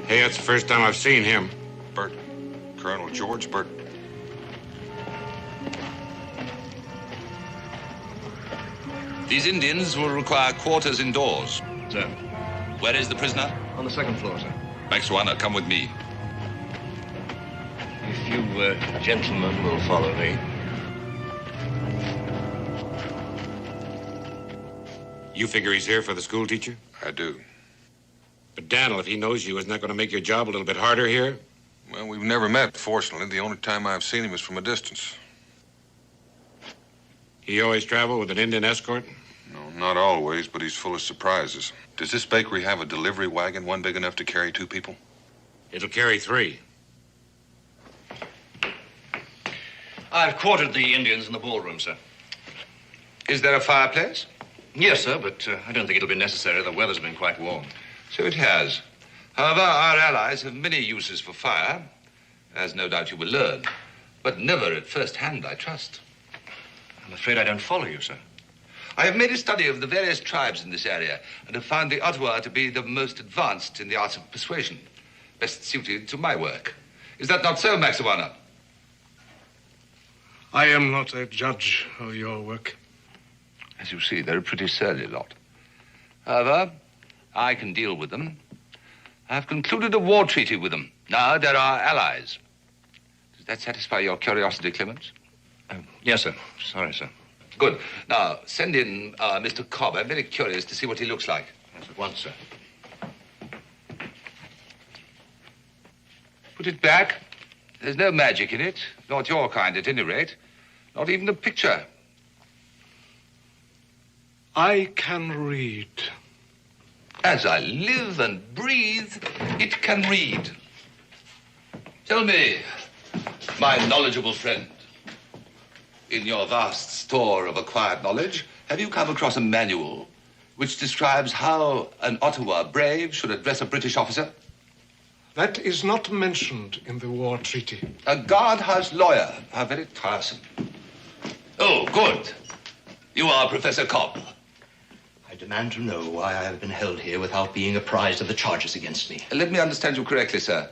Hey, that's the first time I've seen him. Bert. Colonel George Bert. These Indians will require quarters indoors. Sir. Where is the prisoner? On the 2nd floor, sir. Max Warner, come with me. If you gentlemen will follow me. You figure he's here for the school teacher? I do. But Daniel, if he knows you, isn't that going to make your job a little bit harder here? Well, we've never met, fortunately. The only time I've seen him is from a distance. He always travel with an Indian escort? No, not always, but he's full of surprises. Does this bakery have a delivery wagon, one big enough to carry 2 people? It'll carry 3. I've quartered the Indians in the ballroom, sir. Is there a fireplace? Yes, sir, but I don't think it'll be necessary. The weather's been quite warm. So it has. However, our allies have many uses for fire, as no doubt you will learn. But never at first hand, I trust. I'm afraid I don't follow you, sir. I have made a study of the various tribes in this area and have found the Ottawa to be the most advanced in the arts of persuasion, best suited to my work. Is that not so, Max Warner? I am not a judge of your work. As you see, they're a pretty surly lot. However, I can deal with them. I've concluded a war treaty with them. Now they're our allies. Does that satisfy your curiosity, Clements? Yes, sir. Sorry, sir. Good. Now, send in Mr. Cobb. I'm very curious to see what he looks like. Yes, at once, sir. Put it back. There's no magic in it. Not your kind, at any rate. Not even a picture. I can read. As I live and breathe, it can read. Tell me, my knowledgeable friend, in your vast store of acquired knowledge, have you come across a manual which describes how an Ottawa brave should address a British officer? That is not mentioned in the war treaty. A guardhouse lawyer. How very tiresome. Oh, good. You are Professor Cobb. I demand to know why I have been held here without being apprised of the charges against me. Let me understand you correctly, sir.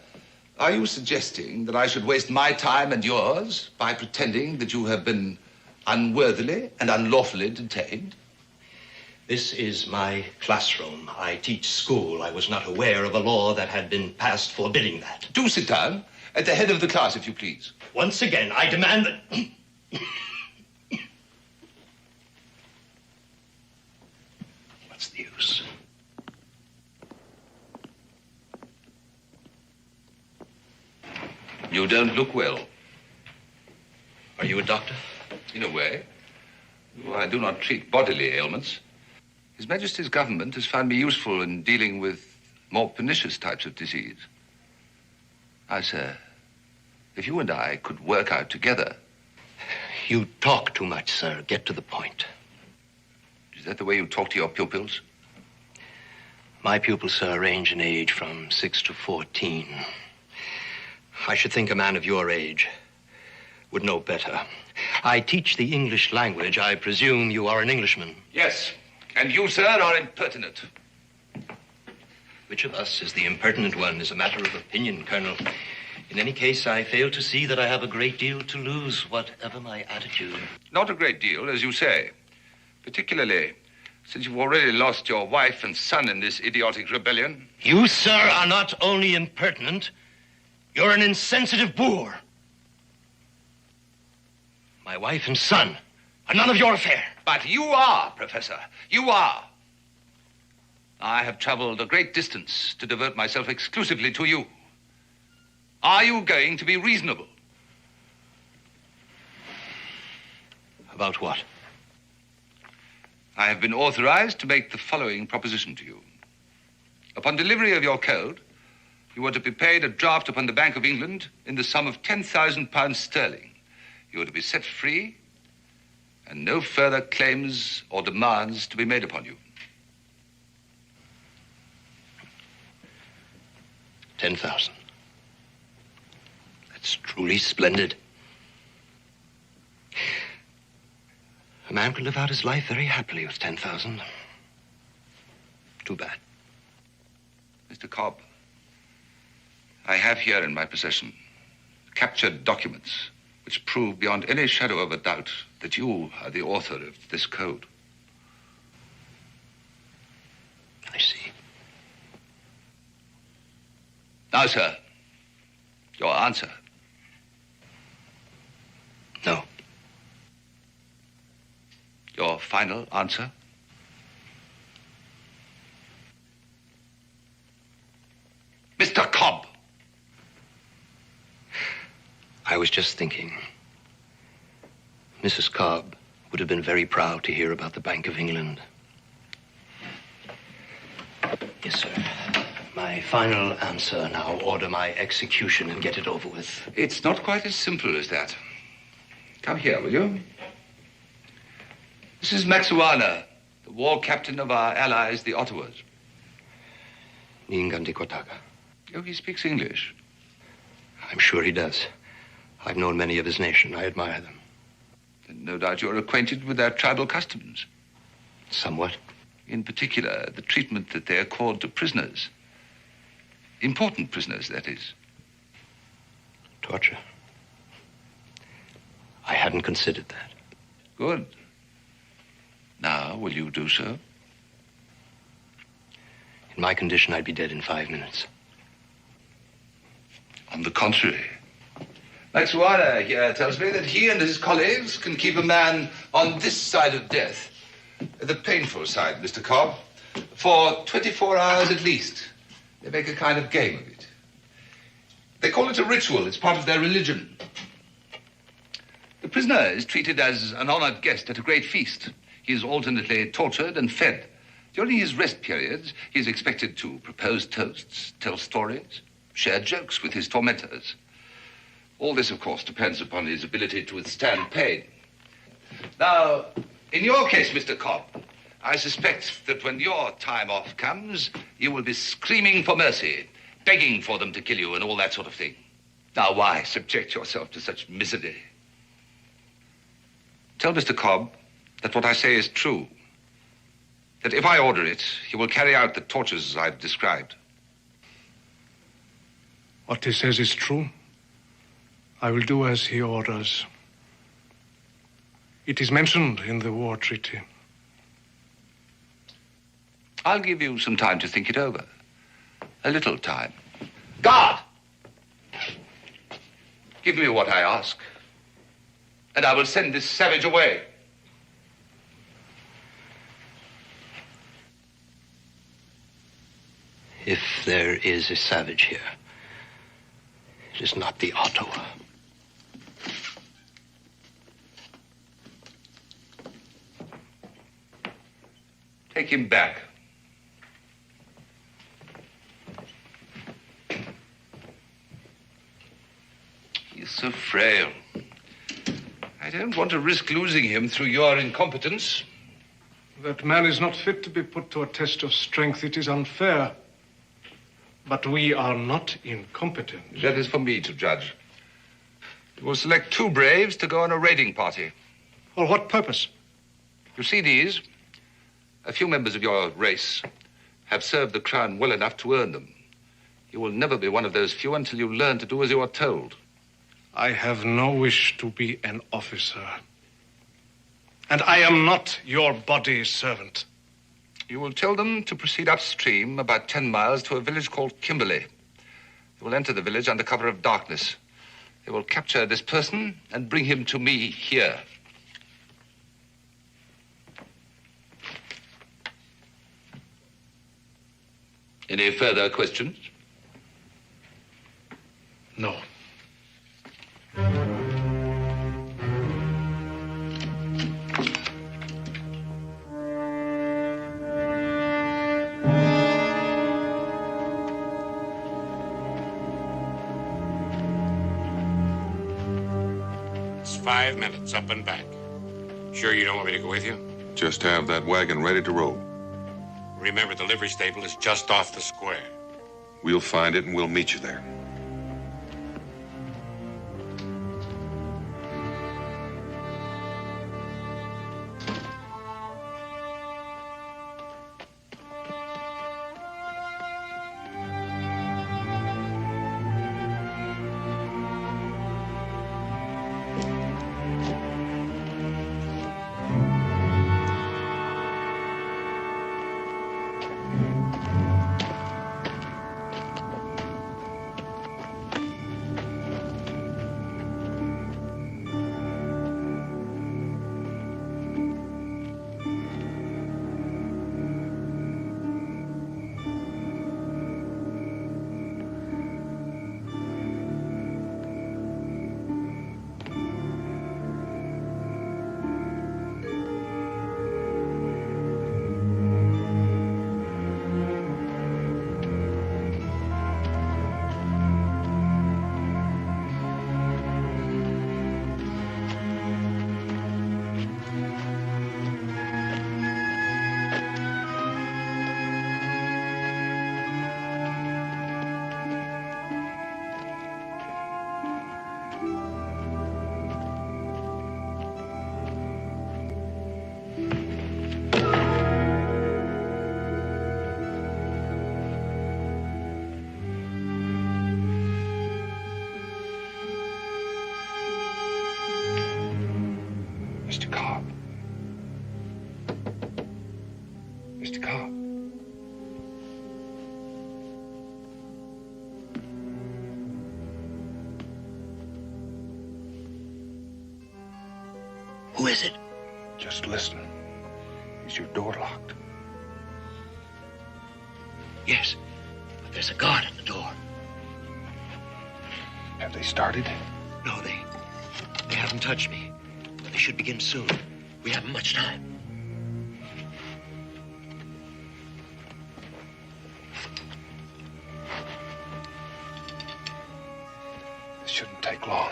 Are you suggesting that I should waste my time and yours by pretending that you have been unworthily and unlawfully detained? This is my classroom. I teach school. I was not aware of a law that had been passed forbidding that. Do sit down. At the head of the class, if you please. Once again, I demand that... What's the use? You don't look well. Are you a doctor? In a way. I do not treat bodily ailments. His Majesty's government has found me useful in dealing with more pernicious types of disease. Now, sir, if you and I could work out together... You talk too much, sir. Get to the point. Is that the way you talk to your pupils? My pupils, sir, range in age from 6 to 14. I should think a man of your age would know better. I teach the English language. I presume you are an Englishman. Yes, and you, sir, are impertinent. Which of us is the impertinent one is a matter of opinion, Colonel. In any case, I fail to see that I have a great deal to lose, whatever my attitude. Not a great deal, as you say. Particularly since you've already lost your wife and son in this idiotic rebellion. You, sir, are not only impertinent, you're an insensitive boor. My wife and son are none of your affair. But you are, Professor. You are. I have traveled a great distance to devote myself exclusively to you. Are you going to be reasonable? About what? I have been authorized to make the following proposition to you. Upon delivery of your code, you are to be paid a draft upon the Bank of England in the sum of £10,000 sterling. You are to be set free, and no further claims or demands to be made upon you. 10,000. That's truly splendid. A man could live out his life very happily with 10,000. Too bad. Mr. Cobb, I have here in my possession captured documents which prove beyond any shadow of a doubt that you are the author of this code. I see. Now, sir, your answer. No. Your final answer? Mr. Cobb! I was just thinking. Mrs. Cobb would have been very proud to hear about the Bank of England. Yes, sir. My final answer. Now order my execution and get it over with. It's not quite as simple as that. Come here, will you? This is Maxuana, the war captain of our allies, the Ottawas. Ningandi Kotaka. Oh, he speaks English. I'm sure he does. I've known many of his nation. I admire them. And no doubt you're acquainted with their tribal customs. Somewhat. In particular, the treatment that they accord to prisoners. Important prisoners, that is. Torture. I hadn't considered that. Good. Now, will you do so? In my condition, I'd be dead in 5 minutes. On the contrary. Maxuana here tells me that he and his colleagues can keep a man on this side of death, the painful side, Mr. Cobb, for 24 hours at least. They make a kind of game of it. They call it a ritual. It's part of their religion. The prisoner is treated as an honored guest at a great feast. He is alternately tortured and fed. During his rest periods, he is expected to propose toasts, tell stories, share jokes with his tormentors. All this, of course, depends upon his ability to withstand pain. Now, in your case, Mr. Cobb, I suspect that when your time off comes, you will be screaming for mercy, begging for them to kill you and all that sort of thing. Now, why subject yourself to such misery? Tell Mr. Cobb that what I say is true. That if I order it, he will carry out the tortures I've described. What he says is true. I will do as he orders. It is mentioned in the war treaty. I'll give you some time to think it over. A little time. Guard! Give me what I ask, and I will send this savage away. If there is a savage here, it is not the Ottawa. Take him back. He's so frail. I don't want to risk losing him through your incompetence. That man is not fit to be put to a test of strength. It is unfair. But we are not incompetent. That is for me to judge. You will select 2 braves to go on a raiding party. For what purpose? You see these? A few members of your race have served the crown well enough to earn them. You will never be one of those few until you learn to do as you are told. I have no wish to be an officer. And I am not your body servant. You will tell them to proceed upstream about 10 miles to a village called Kimberley. They will enter the village under cover of darkness. They will capture this person and bring him to me here. Any further questions? No. It's 5 minutes up and back. Sure you don't want me to go with you? Just have that wagon ready to roll. Remember, the livery stable is just off the square. We'll find it and we'll meet you there. Who is it? Just listen. Is your door locked? Yes, but there's a guard at the door. Have they started? No, they haven't touched me. But they should begin soon. We haven't much time. This shouldn't take long.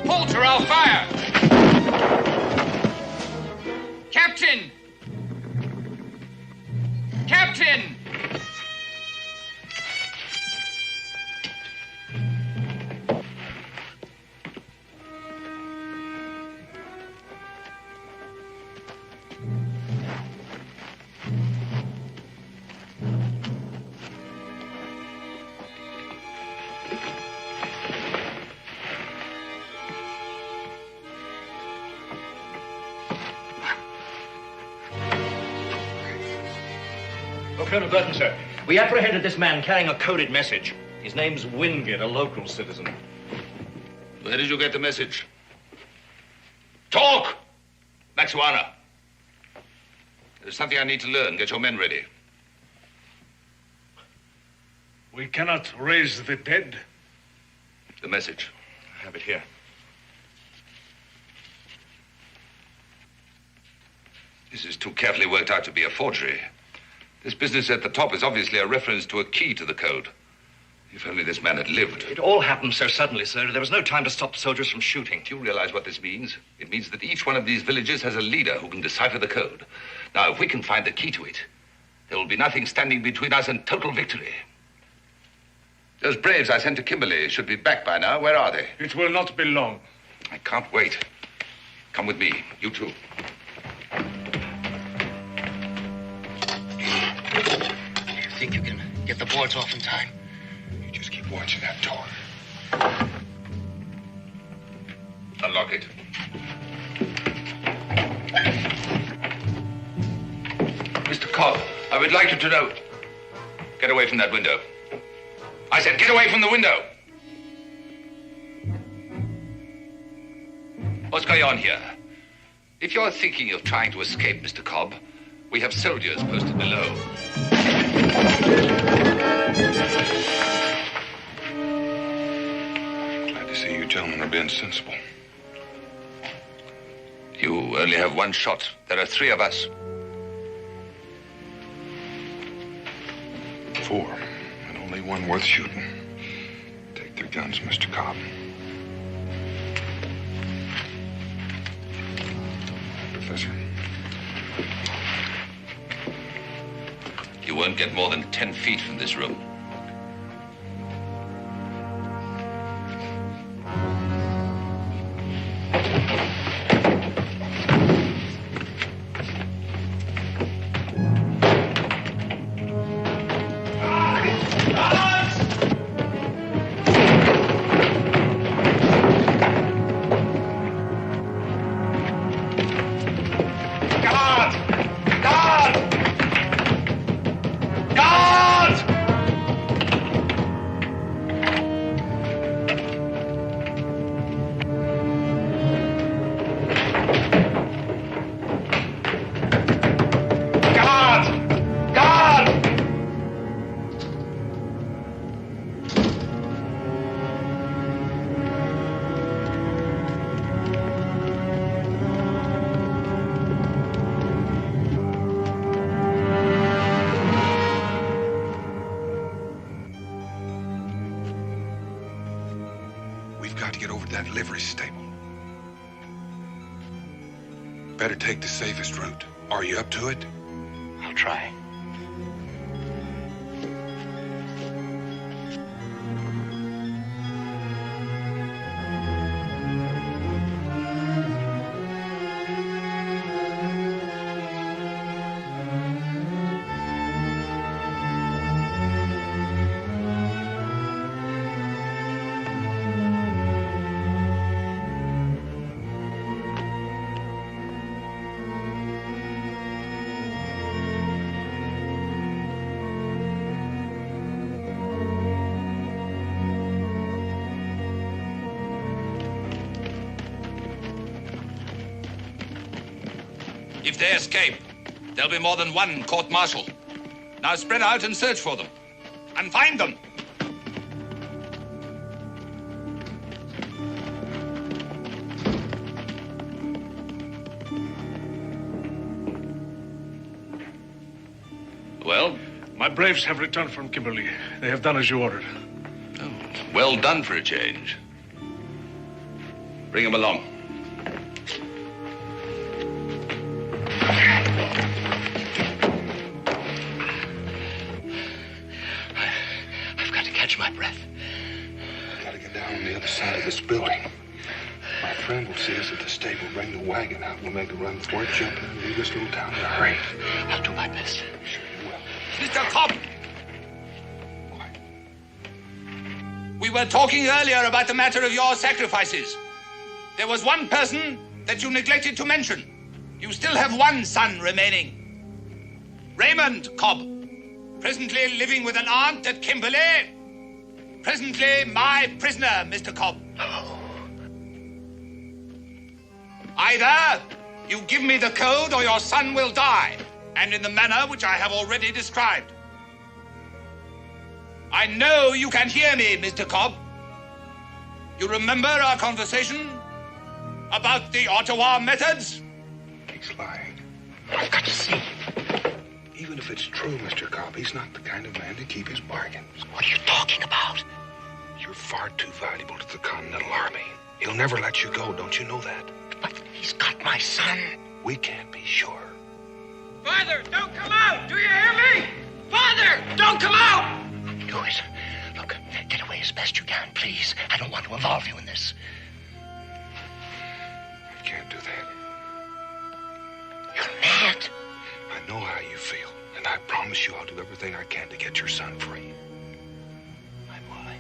Halt or I'll fire! Captain! Captain! Colonel Burton, sir. We apprehended this man carrying a coded message. His name's Wingate, a local citizen. Where did you get the message? Talk! Maxuana. There's something I need to learn. Get your men ready. We cannot raise the dead. The message. I have it here. This is too carefully worked out to be a forgery. This business at the top is obviously a reference to a key to the code. If only this man had lived. It all happened so suddenly, sir. There was no time to stop the soldiers from shooting. Do you realize what this means? It means that each one of these villages has a leader who can decipher the code. Now, if we can find the key to it, there will be nothing standing between us and total victory. Those braves I sent to Kimberley should be back by now. Where are they? It will not be long. I can't wait. Come with me. You too. You think you can get the boards off in time? You just keep watching that door. Unlock it. Mr. Cobb, I would like you to know. Get away from that window. I said get away from the window. What's going on here? If you're thinking of trying to escape, Mr. Cobb, we have soldiers posted below. Glad to see you gentlemen are being sensible. You only have one shot. There are 3 of us. 4, and only one worth shooting. Take their guns, Mr. Cobb. Professor. You won't get more than 10 feet from this room. Better take the safest route. Are you up to it? I'll try. If they escape, there'll be more than one court-martial. Now spread out and search for them. And find them! Well? My braves have returned from Kimberley. They have done as you ordered. Oh, well done for a change. Bring him along. I've got to catch my breath. I've got to get down on the other side of this building. My friend will see us at the stable, bring the wagon out. We'll make a run for it, jump in, and leave this little town in a hurry. I'll do my best. Sure you will. Mr. Cobb! We were talking earlier about the matter of your sacrifices. There was one person that you neglected to mention. You still have one son remaining. Raymond Cobb, presently living with an aunt at Kimberley. Presently my prisoner, Mr. Cobb. Either you give me the code or your son will die, and in the manner which I have already described. I know you can hear me, Mr. Cobb. You remember our conversation about the Ottawa methods? He's lying. I've got to see. Even if it's true, Mr. Cobb, he's not the kind of man to keep his bargains. What are you talking about? You're far too valuable to the Continental Army. He'll never let you go, don't you know that? But he's got my son. We can't be sure. Father, don't come out! Do you hear me? Father, don't come out! Do it. Look, get away as best you can, please. I don't want to involve you in this. I can't do that. You're mad. I know how you feel, and I promise you I'll do everything I can to get your son free. My boy.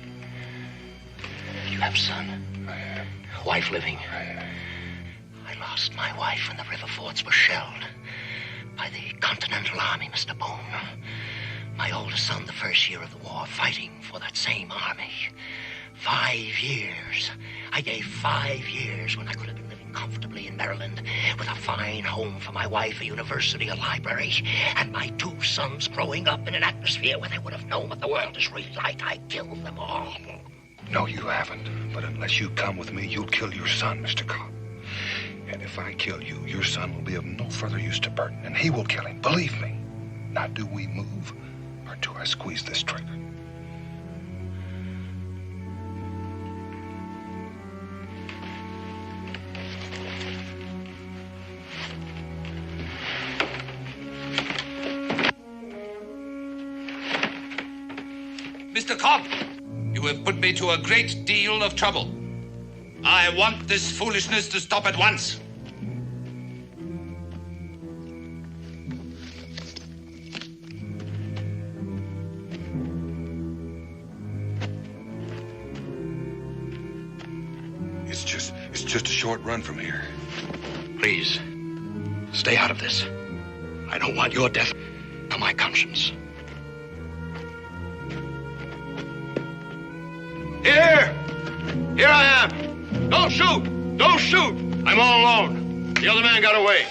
You have a son? I have. Wife living? I have. I lost my wife when the river forts were shelled by the Continental Army, Mr. Boone. My oldest son, the first year of the war, fighting for that same army. 5 years. I gave 5 years when I could have been living comfortably in Maryland with a fine home for my wife, a university, a library, and my 2 sons growing up in an atmosphere where they would have known what the world is really like. I killed them all. No, you haven't. But unless you come with me, you'll kill your son, Mr. Cobb. And if I kill you, your son will be of no further use to Burton, and he will kill him. Believe me. Now, do we move, or do I squeeze this trigger? Mr. Cobb, you have put me to a great deal of trouble. I want this foolishness to stop at once. It's just a short run from here. Please, stay out of this. I don't want your death on my conscience. Here! Here I am! Don't shoot! Don't shoot! I'm all alone. The other man got away.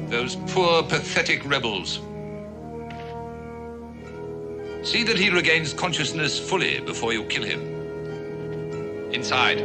Those poor, pathetic rebels. See that he regains consciousness fully before you kill him. Inside.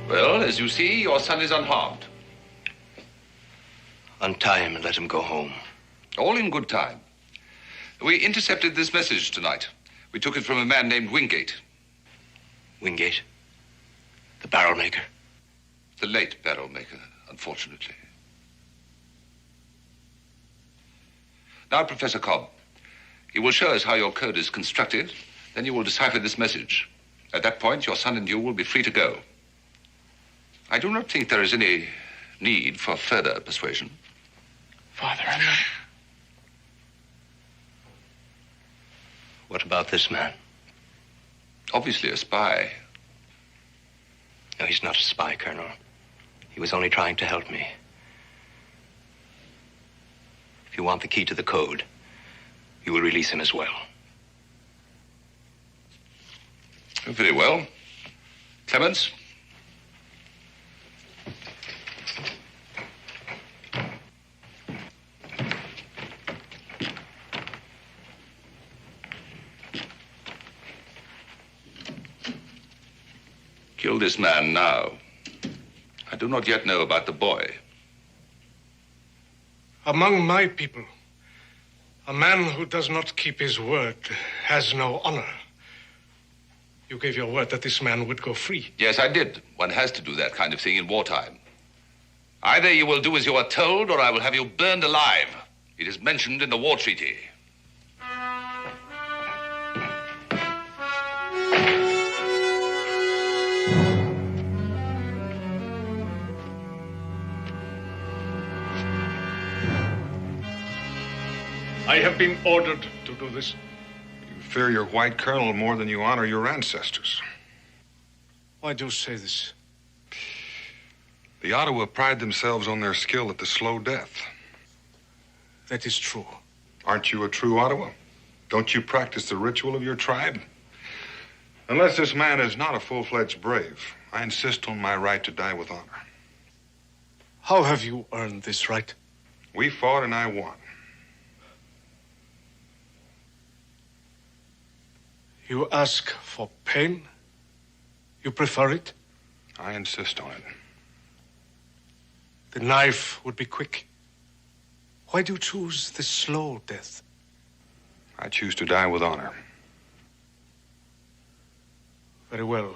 Well, as you see, your son is unharmed. Untie him and let him go home. All in good time. We intercepted this message tonight. We took it from a man named Wingate. Wingate? The barrel maker? The late barrel maker, unfortunately. Now, Professor Cobb, you will show us how your code is constructed. Then you will decipher this message. At that point, your son and you will be free to go. I do not think there is any need for further persuasion. Father, I'm not... What about this man? Obviously a spy. No, he's not a spy, Colonel. He was only trying to help me. If you want the key to the code, you will release him as well. Very well. Clements? Kill this man now. I do not yet know about the boy. Among my people, a man who does not keep his word has no honor. You gave your word that this man would go free. Yes, I did. One has to do that kind of thing in wartime. Either you will do as you are told, or I will have you burned alive. It is mentioned in the war treaty. I have been ordered to do this. You fear your white colonel more than you honor your ancestors. Why do you say this? The Ottawa pride themselves on their skill at the slow death. That is true. Aren't you a true Ottawa? Don't you practice the ritual of your tribe? Unless this man is not a full-fledged brave, I insist on my right to die with honor. How have you earned this right? We fought and I won. You ask for pain? You prefer it? I insist on it. The knife would be quick. Why do you choose the slow death? I choose to die with honor. Very well.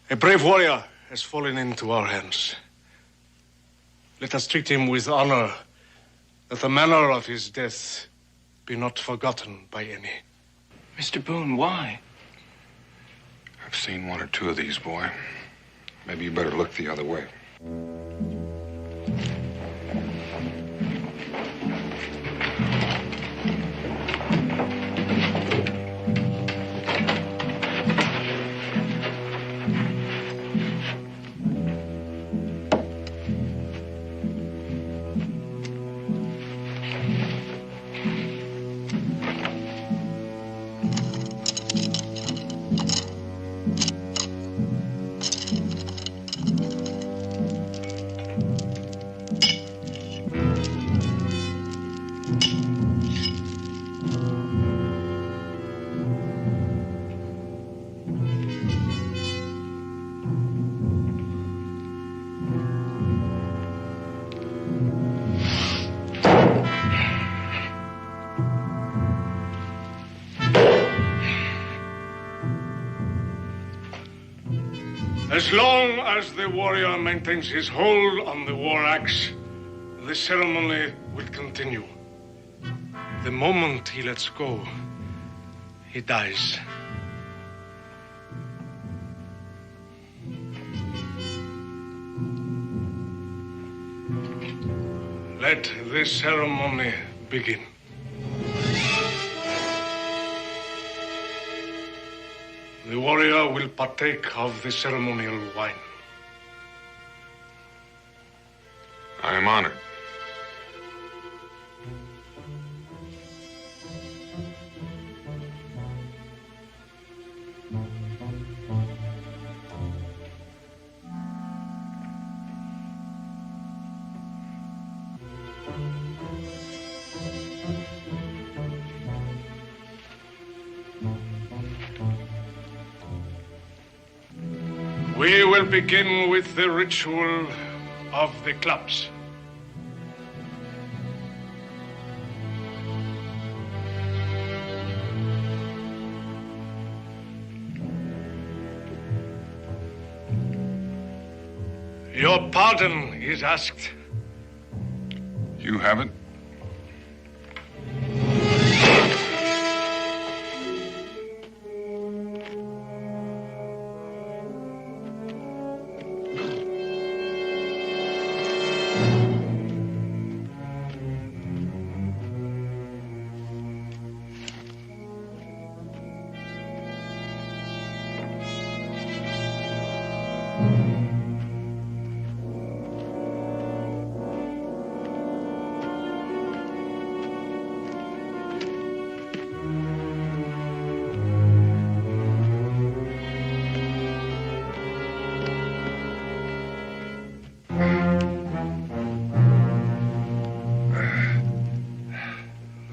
A brave warrior has fallen into our hands. Let us treat him with honor, that the manner of his death be not forgotten by any. Mr. Boone, why? I've seen one or two of these, boy. Maybe you better look the other way. As long as the warrior maintains his hold on the war axe, the ceremony will continue. The moment he lets go, he dies. Let the ceremony begin. The warrior will partake of the ceremonial wine. I am honored. We will begin with the ritual of the clubs. Your pardon is asked. You haven't?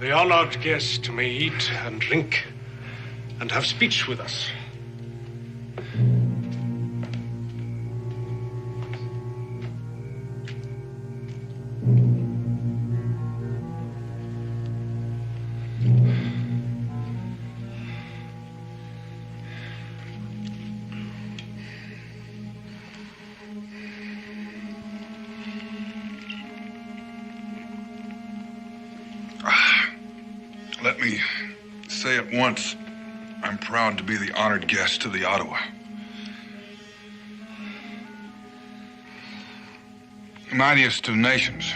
The honored guest may eat and drink and have speech with us. Let me say at once, I'm proud to be the honored guest of the Ottawa. Mightiest of nations.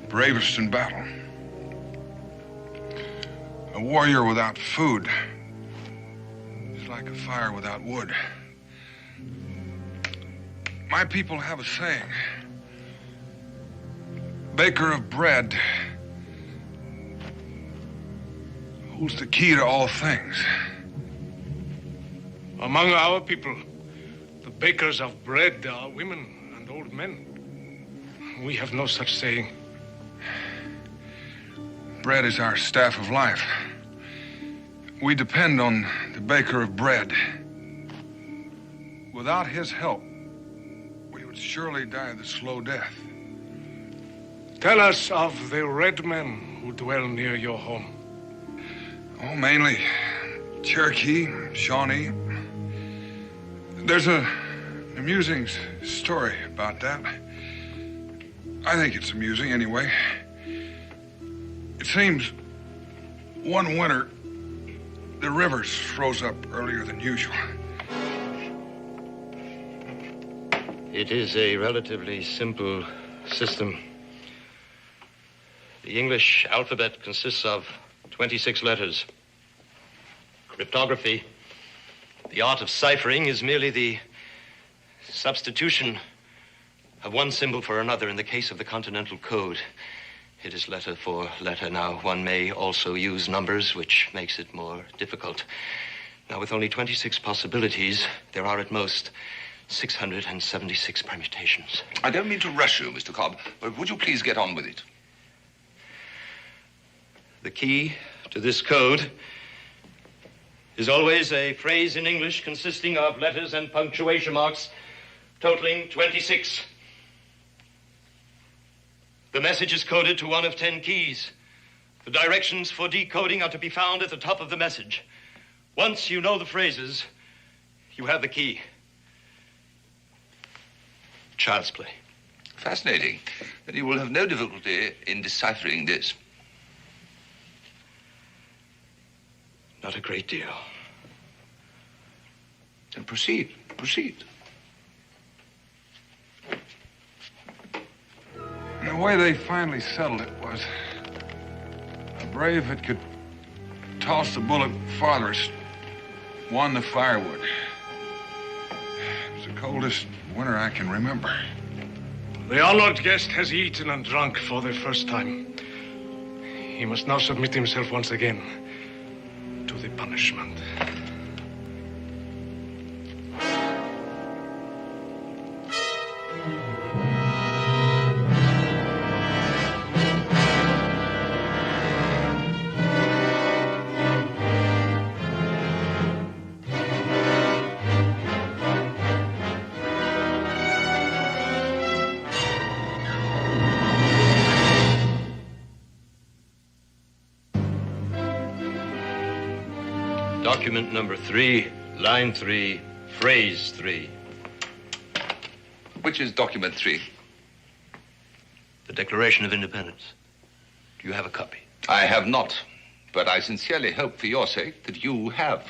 Bravest in battle. A warrior without food is like a fire without wood. My people have a saying. Baker of bread holds the key to all things. Among our people, the bakers of bread are women and old men. We have no such saying. Bread is our staff of life. We depend on the baker of bread. Without his help, we would surely die the slow death. Tell us of the red men who dwell near your home. Oh, mainly Cherokee, Shawnee. There's an amusing story about that. I think it's amusing anyway. It seems one winter, the rivers froze up earlier than usual. It is a relatively simple system. The English alphabet consists of 26 letters. Cryptography, the art of ciphering, is merely the substitution of one symbol for another. In the case of the Continental Code, it is letter for letter. Now, one may also use numbers, which makes it more difficult. Now, with only 26 possibilities, there are at most 676 permutations. I don't mean to rush you, Mr. Cobb, but would you please get on with it? The key to this code is always a phrase in English consisting of letters and punctuation marks totaling 26. The message is coded to one of 10 keys. The directions for decoding are to be found at the top of the message. Once you know the phrases, you have the key. Child's play. Fascinating. Then you will have no difficulty in deciphering this. Not a great deal. Then proceed. Proceed. And the way they finally settled it was a brave that could toss the bullet farthest won the firewood. It was the coldest winter I can remember. The honored guest has eaten and drunk for the first time. He must now submit himself once again to the punishment. Document number 3, line 3, phrase 3. Which is document 3? The Declaration of Independence. Do you have a copy? I have not, but I sincerely hope for your sake that you have.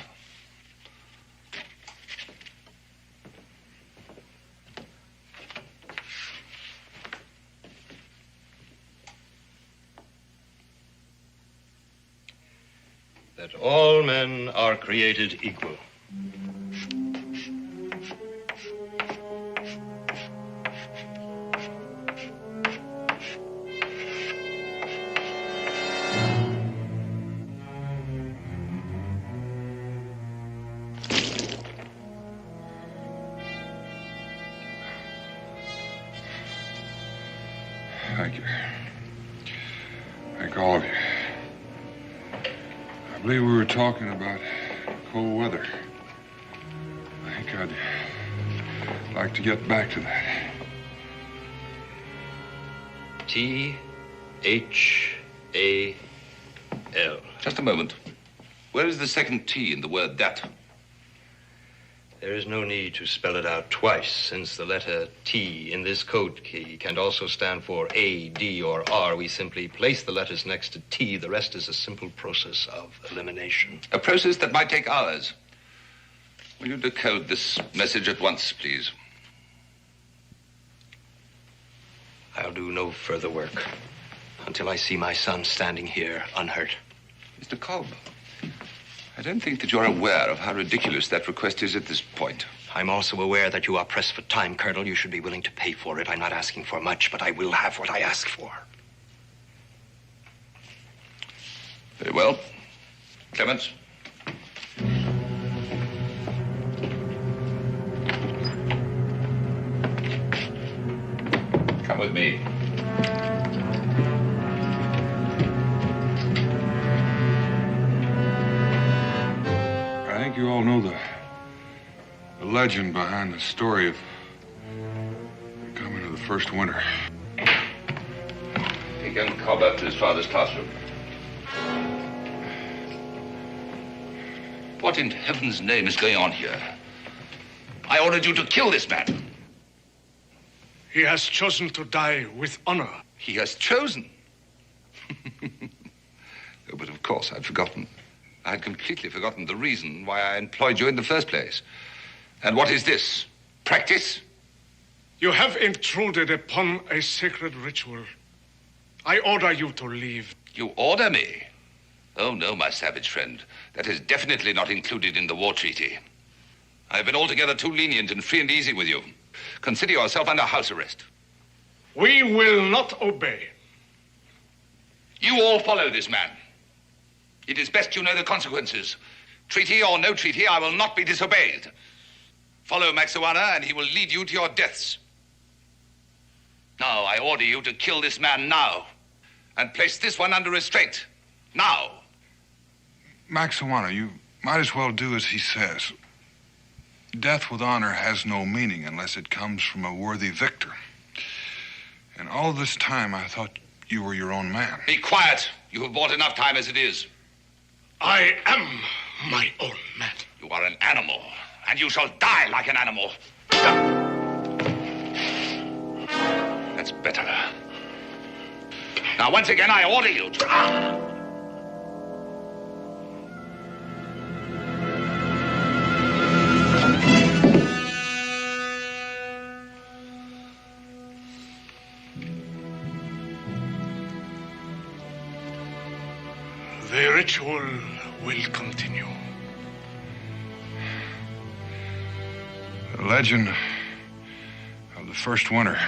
That all men are created equal. Thank you. Thank all of you. I believe we were talking about cold weather. I think I'd like to get back to that. T-H-A-L. Just a moment. Where is the second T in the word that? There is no need to spell it out twice, since the letter T in this code key can also stand for A, D, or R. We simply place the letters next to T. The rest is a simple process of elimination. A process that might take hours. Will you decode this message at once, please? I'll do no further work until I see my son standing here unhurt. Mr. Cobb, I don't think that you're aware of how ridiculous that request is at this point. I'm also aware that you are pressed for time, Colonel. You should be willing to pay for it. I'm not asking for much, but I will have what I ask for. Very well. Clements. Come with me. I think you all know the legend behind the story of the coming of the first winter. Take young Cobb up to his father's classroom. What in heaven's name is going on here? I ordered you to kill this man. He has chosen to die with honor. He has chosen? Oh, but of course, I'd forgotten. I had completely forgotten the reason why I employed you in the first place. And what is this? Practice? You have intruded upon a sacred ritual. I order you to leave. You order me? Oh, no, my savage friend. That is definitely not included in the war treaty. I've been altogether too lenient and free and easy with you. Consider yourself under house arrest. We will not obey. You all follow this man. It is best you know the consequences. Treaty or no treaty, I will not be disobeyed. Follow Maxuana, and he will lead you to your deaths. Now, I order you to kill this man now, and place this one under restraint. Now. Maxuana, you might as well do as he says. Death with honor has no meaning unless it comes from a worthy victor. And all this time, I thought you were your own man. Be quiet. You have bought enough time as it is. I am my own man. You are an animal, and you shall die like an animal. That's better. Now, once again, I order you to... The ritual will continue. The legend of the first winter.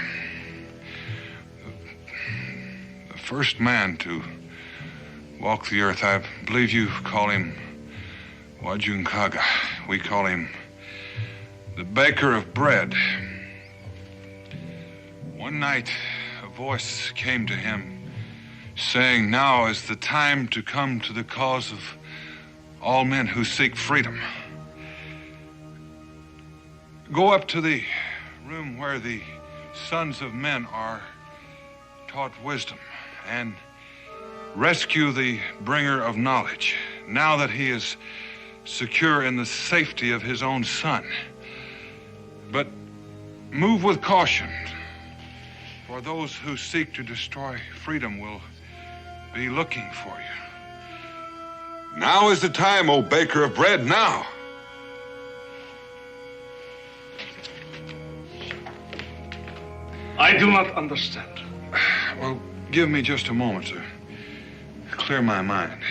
The first man to walk the earth. I believe you call him Wajunkaga. We call him the baker of bread. One night, a voice came to him saying, now is the time to come to the cause of all men who seek freedom. Go up to the room where the sons of men are taught wisdom and rescue the bringer of knowledge, now that he is secure in the safety of his own son. But move with caution, for those who seek to destroy freedom will be looking for you. Now is the time, O baker of bread, now. I do not understand. Well, give me just a moment to clear my mind.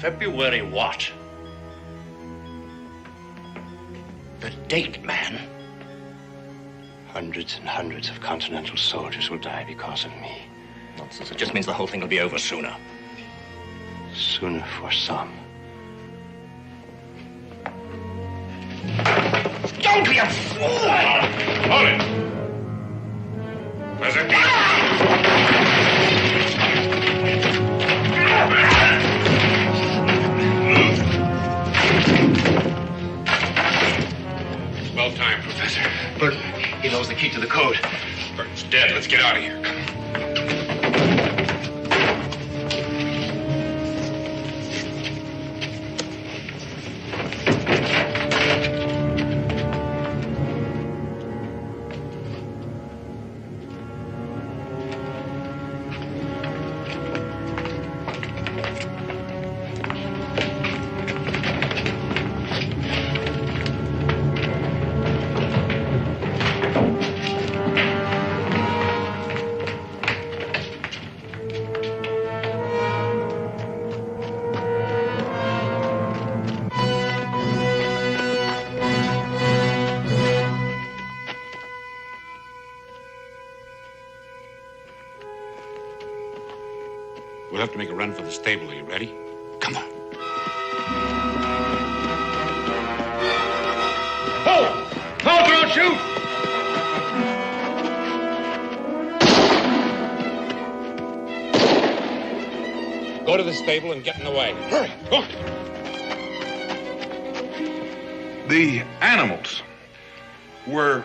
February what? The date, man. Hundreds and hundreds of Continental soldiers will die because of me. Nonsense. It just means the whole thing will be over sooner. Sooner for some. Don't be a fool! Hold it! Where's it? Well timed, Professor. Burton, he knows the key to the code. Burton's dead. Let's get out of here. Come on. We'll have to make a run for the stable. Are you ready? Come on. Hold! Hold, don't shoot! Go to the stable and get in the wagon. Hurry. Go on. The animals were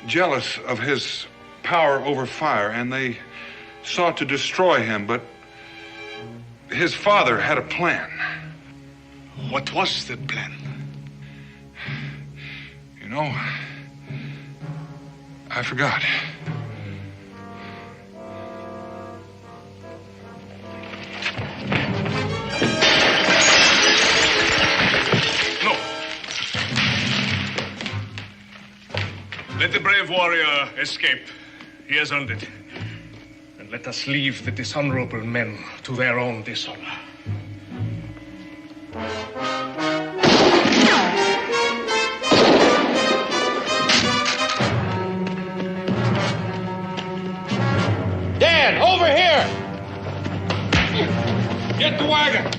jealous of his power over fire, and they sought to destroy him, but his father had a plan. What was the plan? You know, I forgot. No. Let the brave warrior escape. He has earned it. And let us leave the dishonorable men to their own dishonor. Dan, over here! Get the wagon!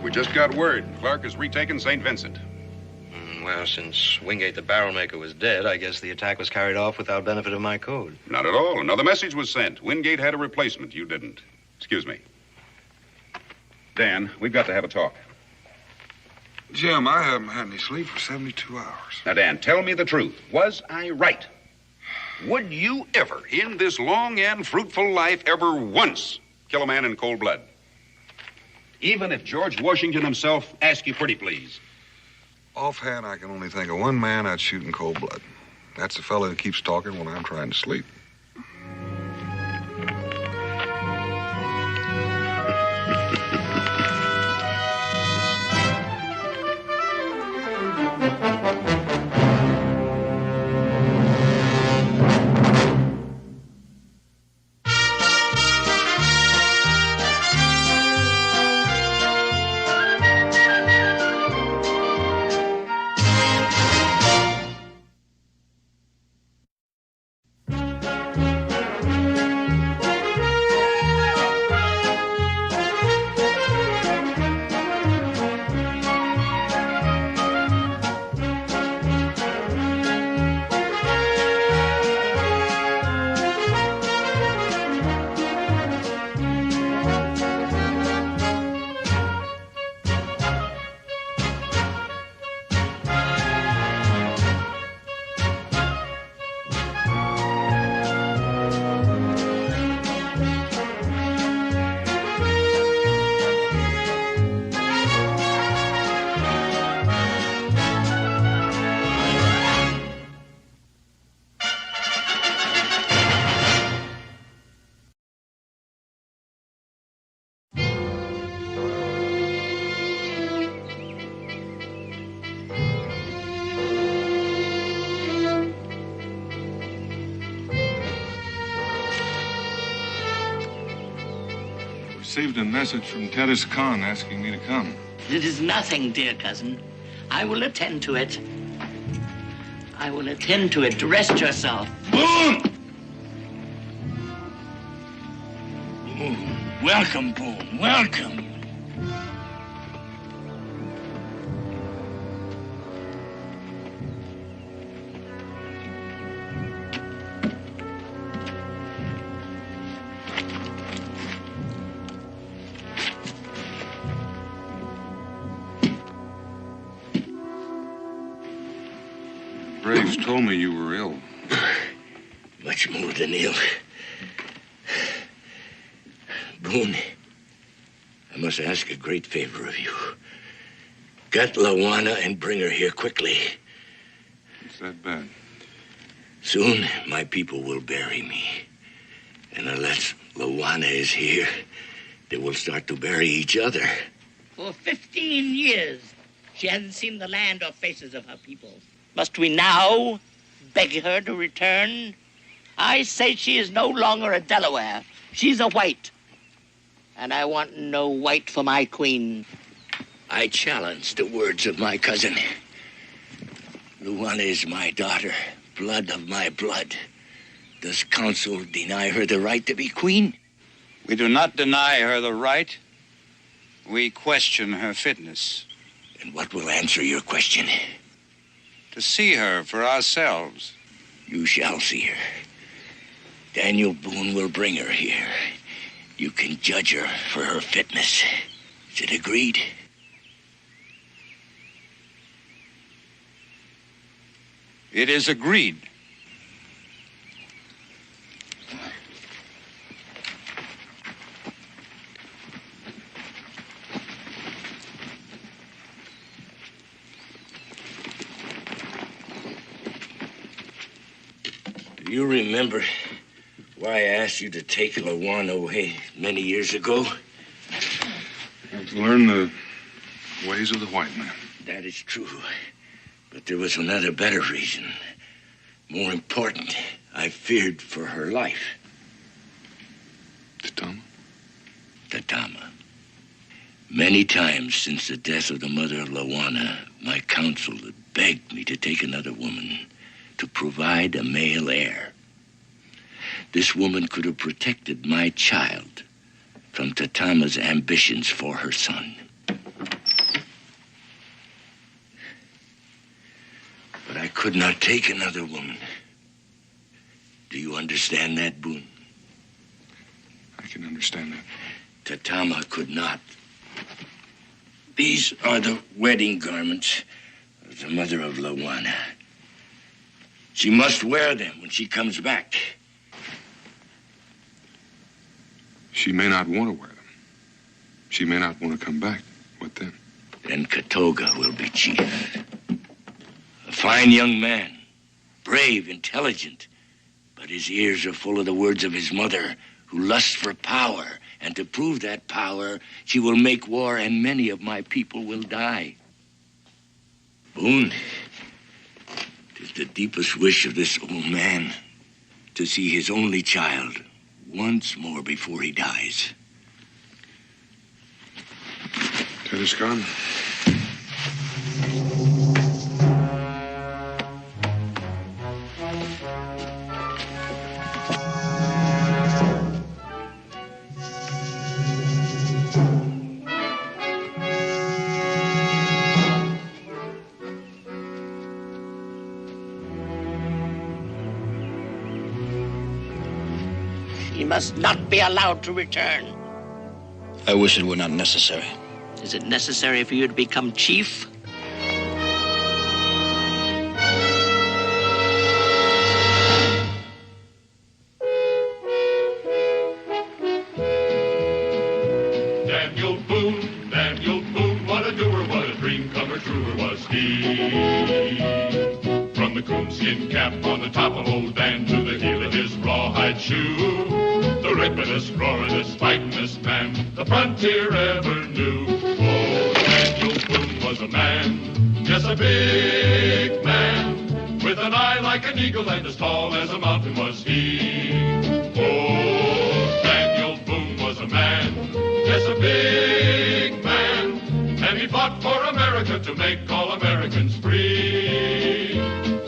We just got word. Clark has retaken St. Vincent. Well, since Wingate the barrel maker was dead, I guess the attack was carried off without benefit of my code. Not at all. Another message was sent. Wingate had a replacement. You didn't. Excuse me. Dan, we've got to have a talk. Jim, I haven't had any sleep for 72 hours. Now, Dan, tell me the truth. Was I right? Would you ever, in this long and fruitful life, ever once kill a man in cold blood? Even if George Washington himself asked you pretty please. Offhand, I can only think of one man I'd shoot in cold blood. That's the fellow who keeps talking when I'm trying to sleep. Received a message from Tennis Khan asking me to come. It is nothing, dear cousin. I will attend to it. I will attend to it. Rest yourself. Boone! Boone. Welcome, Boone. Welcome. Braves told me you were ill. Much more than ill. Boone, I must ask a great favor of you. Get Lawana and bring her here quickly. It's that bad. Soon, my people will bury me. And unless Lawana is here, they will start to bury each other. For 15 years, she hasn't seen the land or faces of her people. Must we now beg her to return? I say she is no longer a Delaware. She's a white. And I want no white for my queen. I challenge the words of my cousin. Luana is my daughter, blood of my blood. Does council deny her the right to be queen? We do not deny her the right. We question her fitness. And what will answer your question? To see her for ourselves. You shall see her. Daniel Boone will bring her here. You can judge her for her fitness. Is it agreed? It is agreed. Do you remember why I asked you to take Lawana away many years ago? To learn the ways of the white man. That is true. But there was another better reason. More important, I feared for her life. Tatama? Tatama. Many times since the death of the mother of Lawana, my council had begged me to take another woman to provide a male heir. This woman could have protected my child from Tatama's ambitions for her son. But I could not take another woman. Do you understand that, Boone? I can understand that. Tatama could not. These are the wedding garments of the mother of Lawana. She must wear them when she comes back. She may not want to wear them. She may not want to come back. What then? Then Katoga will be chief. A fine young man, brave, intelligent, but his ears are full of the words of his mother, who lusts for power, and to prove that power, she will make war, and many of my people will die. Boone, it is the deepest wish of this old man to see his only child once more before he dies. Tennis gone? He must not be allowed to return. I wish it were not necessary. Is it necessary for you to become chief? Daniel Boone, what a doer, what a dream comer, truer was he. From the coonskin cap on the top of old Dan to the heel of his rawhide shoe, the ripidest, roaringest, fightingest man the frontier ever knew. Oh, Daniel Boone was a man, yes, a big man, with an eye like an eagle and as tall as a mountain was he. Oh, Daniel Boone was a man, a big man, and he fought for America to make all Americans free.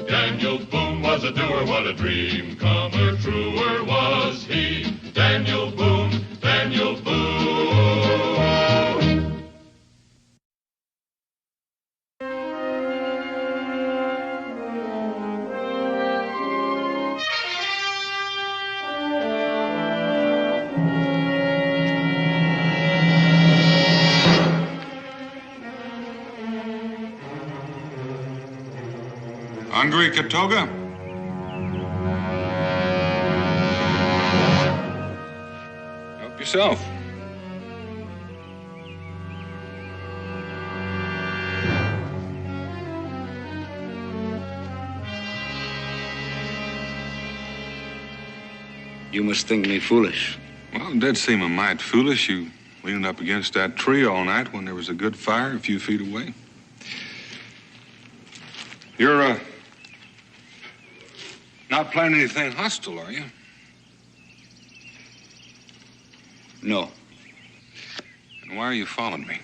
Daniel Boone was a doer, what a dream comer, truer was he. Daniel Boone, Daniel Boone. Hungry, Katoga? Help yourself. You must think me foolish. Well, it did seem a mite foolish. You leaning up against that tree all night when there was a good fire a few feet away. You're, not planning anything hostile, are you? No. And why are you following me?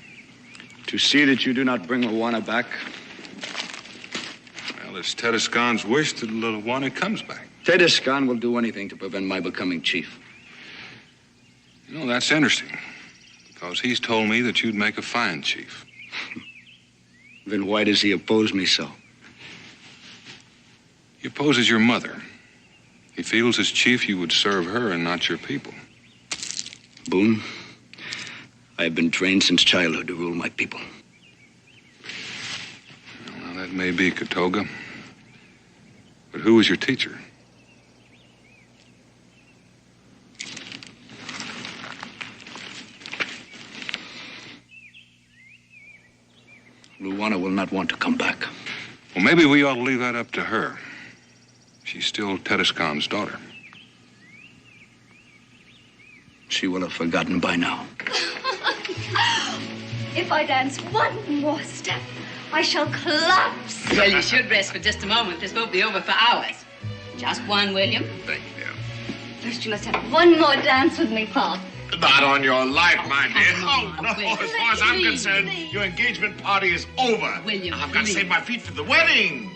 To see that you do not bring Luana back. Well, it's Tedescon's wish that Luana comes back. Tedescan will do anything to prevent my becoming chief. You know, that's interesting. Because he's told me that you'd make a fine chief. Then why does he oppose me so? He opposes your mother. He feels as chief you would serve her and not your people. Boone, I have been trained since childhood to rule my people. Well, that may be, Katoga. But who was your teacher? Luana will not want to come back. Well, maybe we ought to leave that up to her. She's still Tedescon's daughter. She will have forgotten by now. If I dance one more step, I shall collapse. Well, you should rest for just a moment. This won't be over for hours. Just one, William. Thank you. First, you must have one more dance with me, Pop. Not on your life, my dear. on, Oh, no. William. As far as I'm Please, concerned, please. your engagement party is over. William, I've got to please. save my feet for the wedding.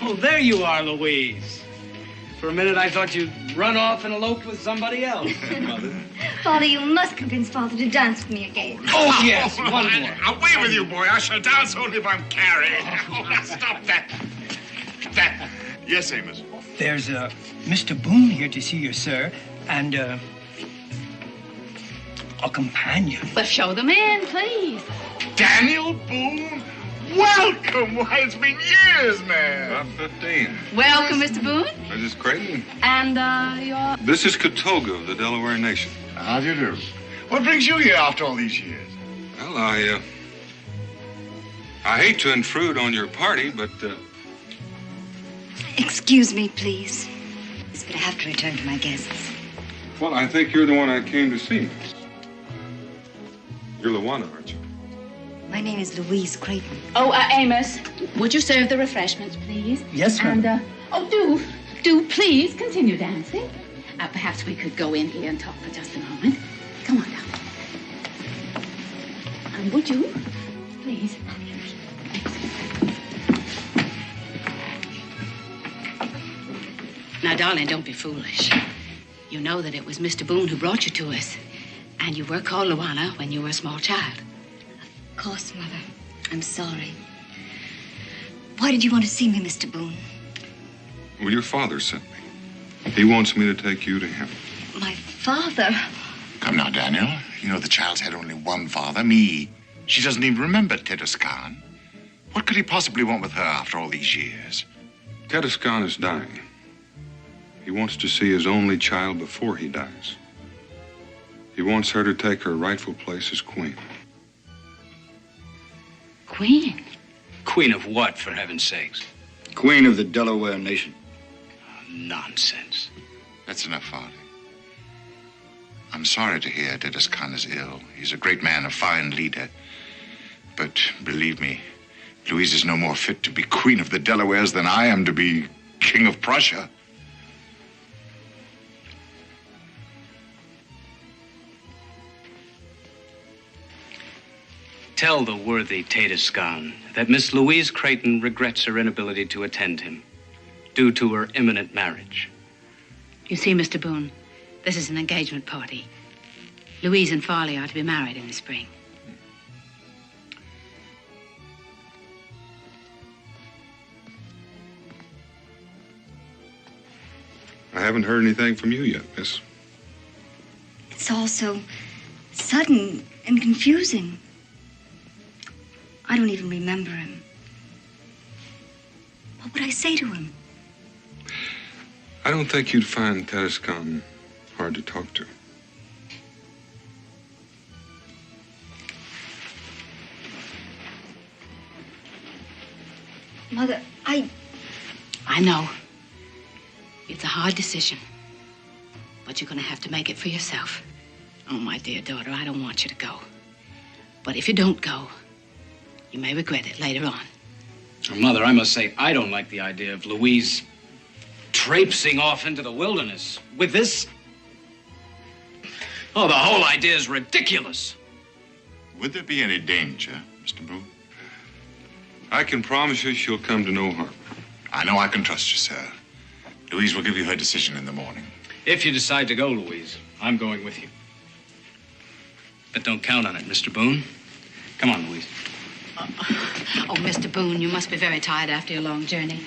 Oh, there you are, Louise. For a minute, I thought you'd run off and eloped with somebody else, Mother. Father, you must convince Father to dance with me again. Oh, yes, one more. Away with you, boy. I shall dance only if I'm carried. Oh, stop that. That. Yes, Amos. There's Mr. Boone here to see you, sir, and a companion. Well, show them in, please. Daniel Boone? Welcome. Why, it's been years, man. About 15. Welcome, Mr. Boone. This is Creighton. And, your... This is Katoga of the Delaware Nation. How do you do? What brings you here after all these years? Well, I hate to intrude on your party, but, Excuse me, please. But I have to return to my guests. well, I think you're the one I came to see. You're Luana, aren't you? My name is Louise Creighton. Oh, Amos, would you serve the refreshments, please? Yes, ma'am. And, do please continue dancing. Perhaps we could go in here and talk for just a moment. Come on down. Would you, please? Now, darling, don't be foolish. You know that it was Mr. Boone who brought you to us. And you were called Luana when you were a small child. Of course, Mother. I'm sorry. Why did you want to see me, Mr. Boone? Well, your father sent me. He wants me to take you to him. My father? Come now, Daniel. You know the child's had only one father, me. She doesn't even remember Tedescan. What could he possibly want with her after all these years? Tedescan is dying. He wants to see his only child before he dies. He wants her to take her rightful place as queen. Queen? Queen of what, for heaven's sakes? Queen of the Delaware Nation. Nonsense. That's enough, Father. I'm sorry to hear Tedescan is ill. He's a great man, a fine leader. But believe me, Louise is no more fit to be Queen of the Delawares than I am to be King of Prussia. Tell the worthy Tatiscan that Miss Louise Creighton regrets her inability to attend him due to her imminent marriage. You see, Mr. Boone, this is an engagement party. Louise and Farley are to be married in the spring. I haven't heard anything from you yet, miss. It's all so sudden and confusing. I don't even remember him. What would I say to him? I don't think you'd find Tatiscan hard to talk to. Mother, I know. It's a hard decision. But you're going to have to make it for yourself. Oh, my dear daughter, I don't want you to go. But if you don't go, you may regret it later on. Mother, I must say, I don't like the idea of Louise traipsing off into the wilderness with this. Oh, the whole idea is ridiculous. Would there be any danger, Mr. Boone? I can promise you she'll come to no harm. I know I can trust you, sir. Louise will give you her decision in the morning. If you decide to go, Louise, I'm going with you. But don't count on it, Mr. Boone. Come on, Louise. Oh, Mr. Boone, you must be very tired after your long journey.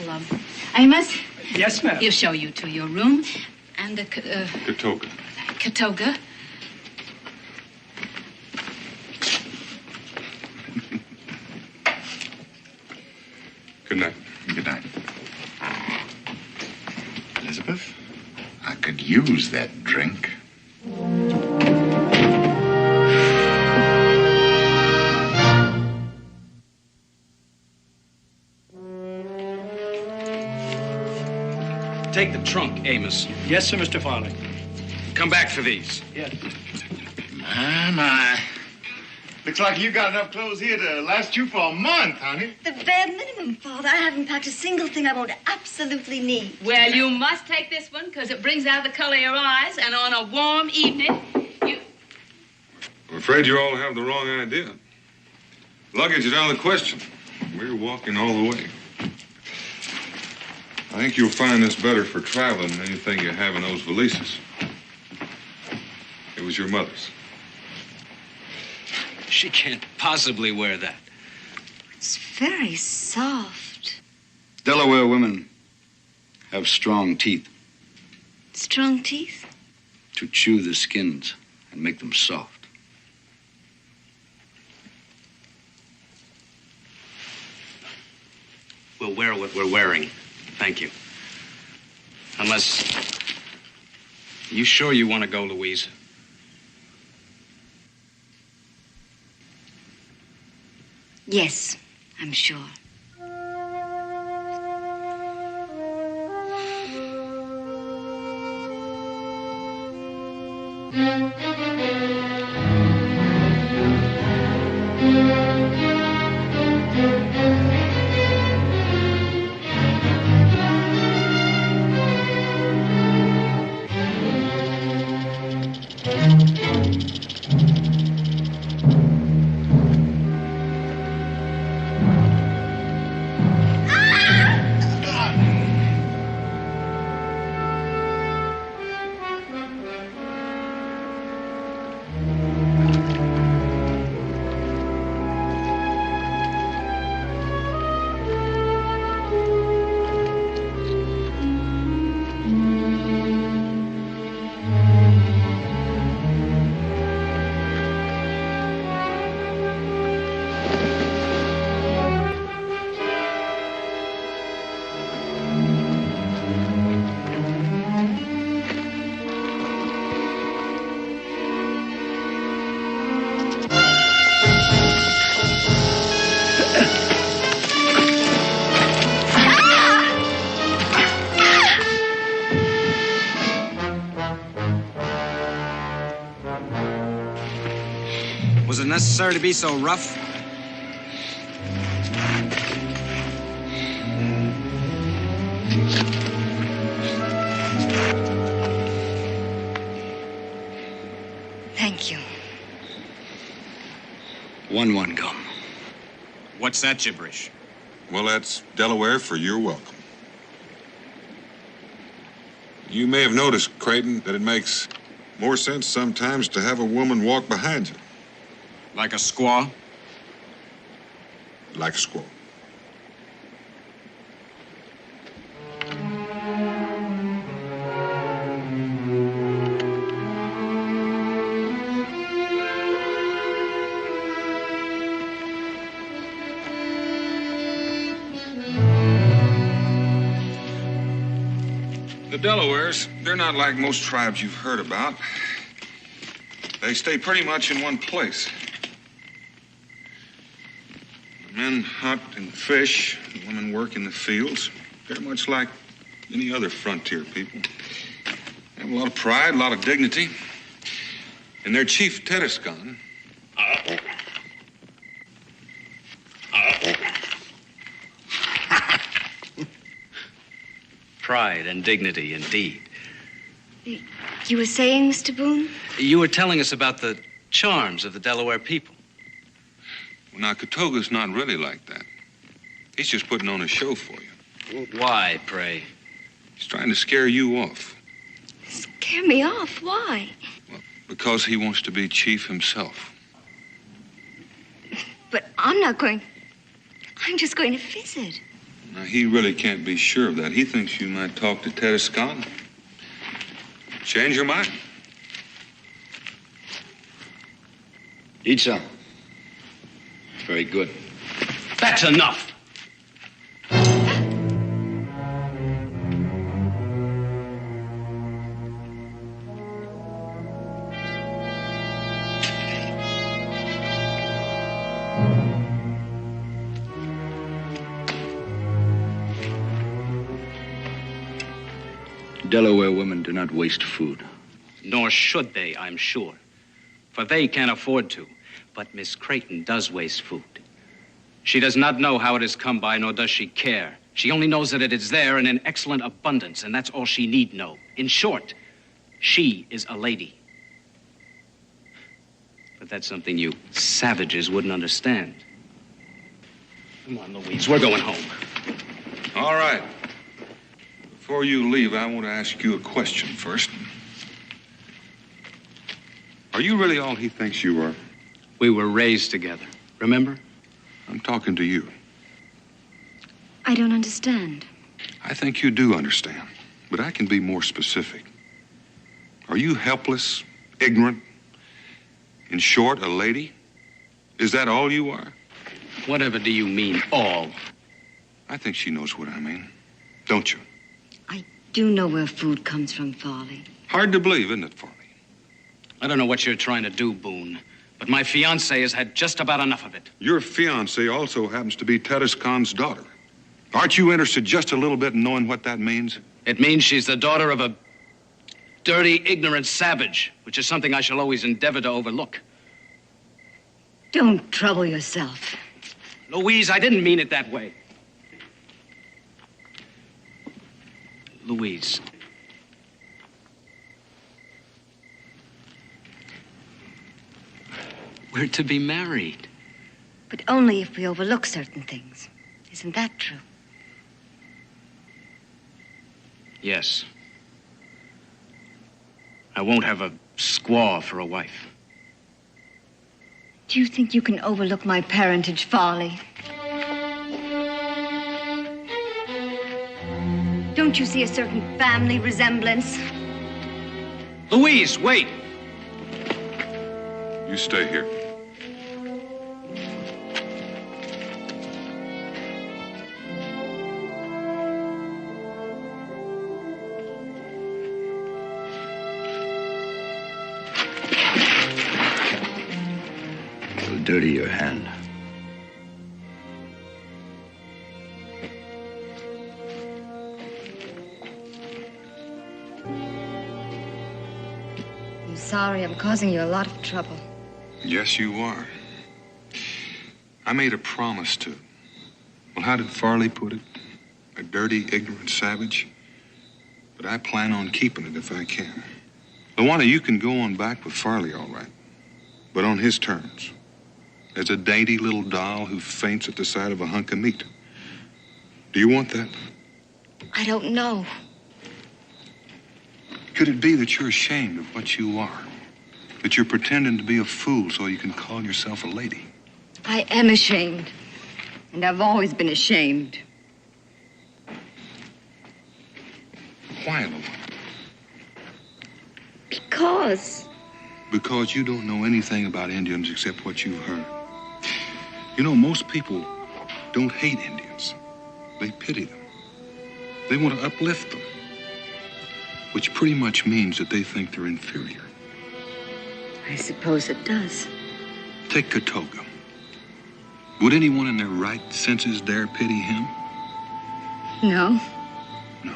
I'll, Amos? Yes, ma'am. He'll show you to your room and the, Katoga. Katoga. Good night. Good night. Elizabeth, I could use that drink. Take the trunk, Amos. Yes, sir, Mr. Farley. Come back for these. Yes. My. Looks like you got enough clothes here to last you for a month, honey. The bare minimum, Father. I haven't packed a single thing I won't absolutely need. Well, you must take this one because it brings out the color of your eyes, and on a warm evening, I'm afraid you all have the wrong idea. Luggage is out of the question. We're walking all the way. I think you'll find this better for traveling than anything you have in those valises. It was your mother's. She can't possibly wear that. It's very soft. Delaware women have strong teeth Strong teeth? to chew the skins and make them soft. We'll wear what we're wearing. Thank you. Unless... You sure you want to go, Louise? Yes, I'm sure. Was it necessary to be so rough? Thank you. One gum. What's that gibberish? Well, that's Delaware for you're welcome. You may have noticed, Creighton, that it makes more sense sometimes to have a woman walk behind you. Like a squaw? Like a squaw. The Delawares, they're not like most tribes you've heard about. They stay pretty much in one place. The men hunt and fish, the women work in the fields. They're much like any other frontier people. They have a lot of pride, a lot of dignity. And their chief, Tedescon, Pride and dignity, indeed. You were saying, Mr. Boone? You were telling us about the charms of the Delaware people. well, now, Katoga's not really like that. He's just putting on a show for you. Why, pray? He's trying to scare you off Scare me off. Why? because he wants to be chief himself. But I'm not going. I'm just going to visit. Now, he really can't be sure of that. He thinks you might talk to Tedescon. Change your mind. Eat some. Very good. That's enough. Delaware women do not waste food. Nor should they, I'm sure. For they can't afford to. But Miss Creighton does waste food. She does not know how it has come by, nor does she care. She only knows that it is there and in excellent abundance, and that's all she need know. In short, she is a lady. But that's something you savages wouldn't understand. Come on, Louise, we're going home. All right. Before you leave, I want to ask you a question first. Are you really all he thinks you are? We were raised together, remember? I'm talking to you. I don't understand. I think you do understand, but I can be more specific. Are you helpless, ignorant, in short, a lady? Is that all you are? Whatever do you mean, all? I think she knows what I mean, don't you? I do know where food comes from, Farley. Hard to believe, isn't it, Farley? I don't know what you're trying to do, Boone, but my fiancée has had just about enough of it. Your fiancée also happens to be Tedescon's daughter. Aren't you interested just a little bit in knowing what that means? It means she's the daughter of a dirty, ignorant savage, which is something I shall always endeavor to overlook. Don't trouble yourself. Louise, I didn't mean it that way. Louise. We're to be married. But only if we overlook certain things. Isn't that true? Yes. I won't have a squaw for a wife. Do you think you can overlook my parentage, Farley? Don't you see a certain family resemblance? Louise, wait! You stay here. You'll dirty your hand. I'm sorry I'm causing you a lot of trouble. Yes, you are. I made a promise to. Well, how did Farley put it? A dirty, ignorant savage? But I plan on keeping it if I can. Luana, you can go on back with Farley, all right. But on his terms. as a dainty little doll who faints at the sight of a hunk of meat. Do you want that? I don't know. Could it be that you're ashamed of what you are? That you're pretending to be a fool so you can call yourself a lady? I am ashamed. And I've always been ashamed. Why, Luana? Because. Because you don't know anything about Indians except what you've heard. You know, most people don't hate Indians. They pity them. They want to uplift them. Which pretty much means that they think they're inferior. I suppose it does. Take Katoga. Would anyone in their right senses dare pity him? No. No.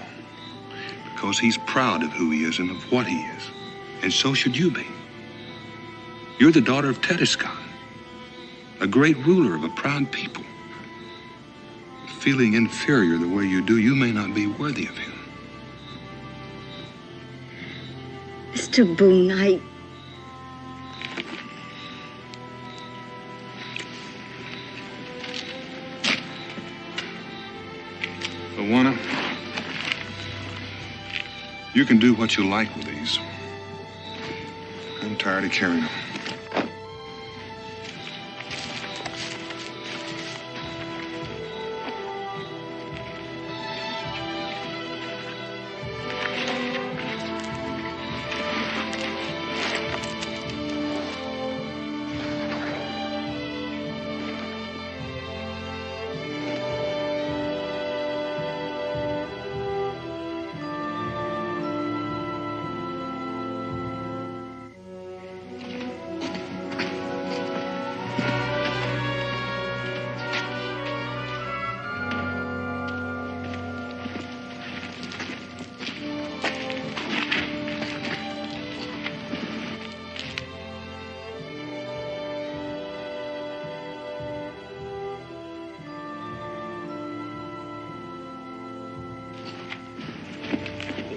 Because he's proud of who he is and of what he is. And so should you be. You're the daughter of Tedescan, a great ruler of a proud people. Feeling inferior the way you do, you may not be worthy of him. Mr. Boone, Luana, you can do what you like with these. I'm tired of carrying them.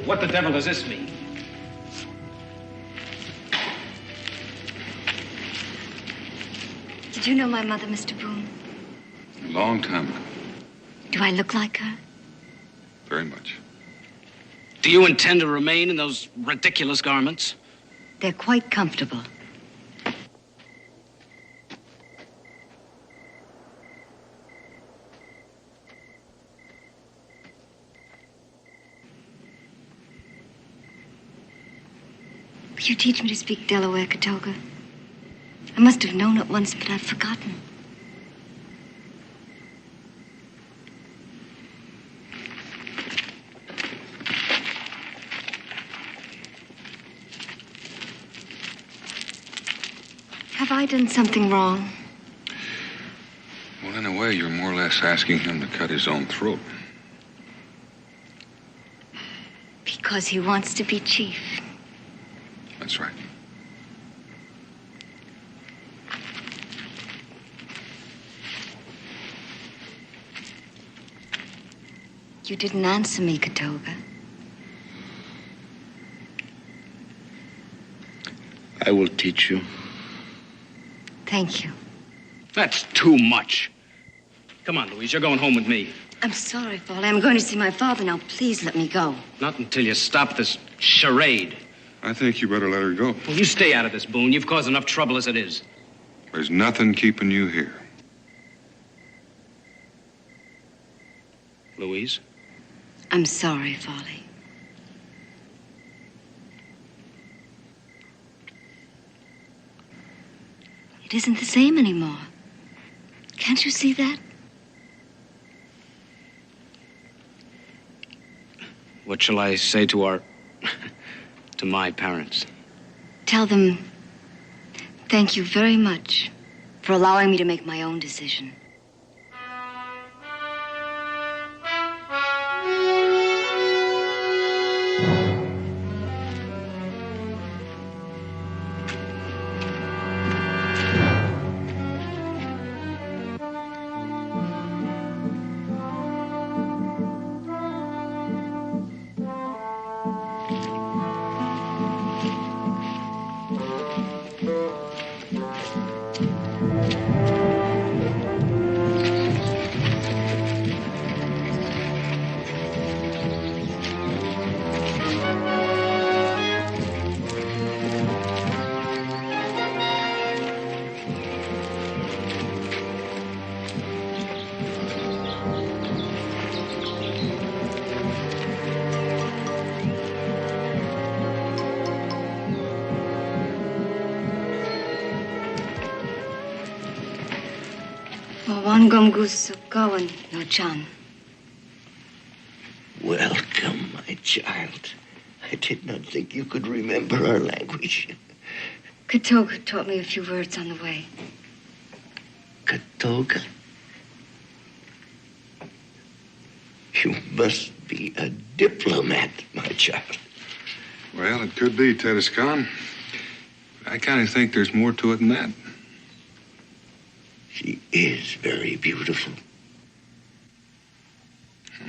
What the devil does this mean? did you know my mother, Mr. Boone? A long time ago. Do I look like her? Very much. Do you intend to remain in those ridiculous garments? They're quite comfortable. Will you teach me to speak Delaware, Katoga? I must have known it once, but I've forgotten. Have I done something wrong? Well, in a way, you're more or less asking him to cut his own throat. Because he wants to be chief. That's right. You didn't answer me, Katoga. I will teach you. Thank you. That's too much. Come on, Louise, you're going home with me. I'm sorry, Foley. I'm going to see my father now. Please let me go. Not until you stop this charade. I think you better let her go. Well, you stay out of this, Boone. You've caused enough trouble as it is. There's nothing keeping you here. Louise? I'm sorry, Foley. It isn't the same anymore. Can't you see that? What shall I say to our... to my parents? Tell them thank you very much for allowing me to make my own decision. Wangom gusto kawan no chan. Welcome, my child. I did not think you could remember our language. Katoga taught me a few words on the way. Katoga? You must be a diplomat, my child. Well, it could be, Tedescon. I kind of think there's more to it than that. She is very beautiful.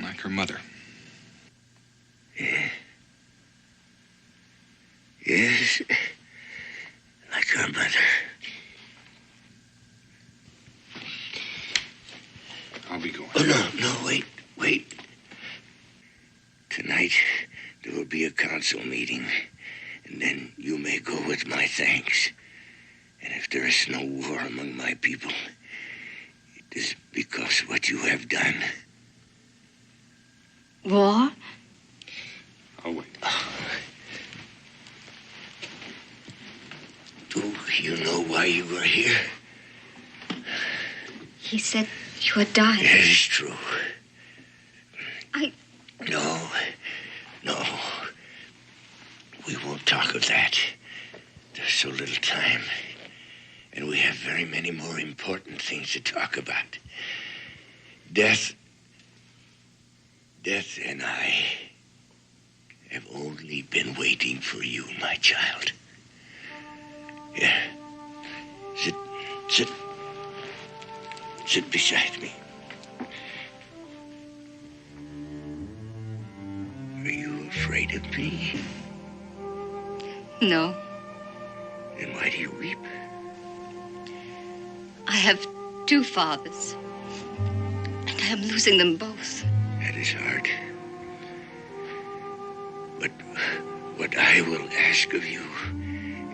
Like her mother. Yeah. Yes, like her mother. I'll be going. Oh, no, wait. Tonight, there will be a council meeting, and then you may go with my thanks. And if there is no war among my people, it is because of what you have done. War? I'll wait. Do you know why you were here? He said you had died. It is true. No. We won't talk of that. There's so little time. And we have very many more important things to talk about. Death and I have only been waiting for you, my child. Yeah. Sit beside me. Are you afraid of me? No. Then why do you weep? I have two fathers, and I am losing them both. That is hard. But what I will ask of you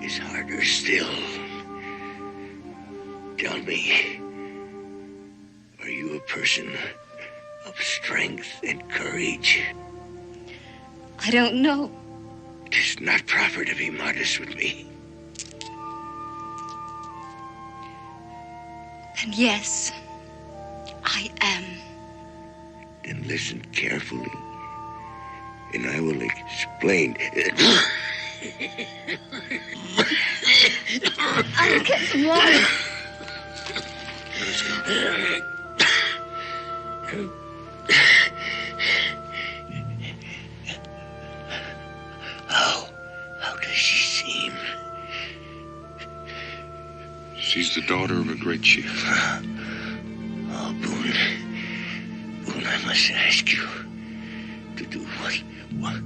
is harder still. Tell me, are you a person of strength and courage? I don't know. It is not proper to be modest with me. And yes, I am. Then listen carefully, and I will explain. I'll get some water. How does she seem? She's the daughter of a great chief. Oh, Boone, I must ask you to do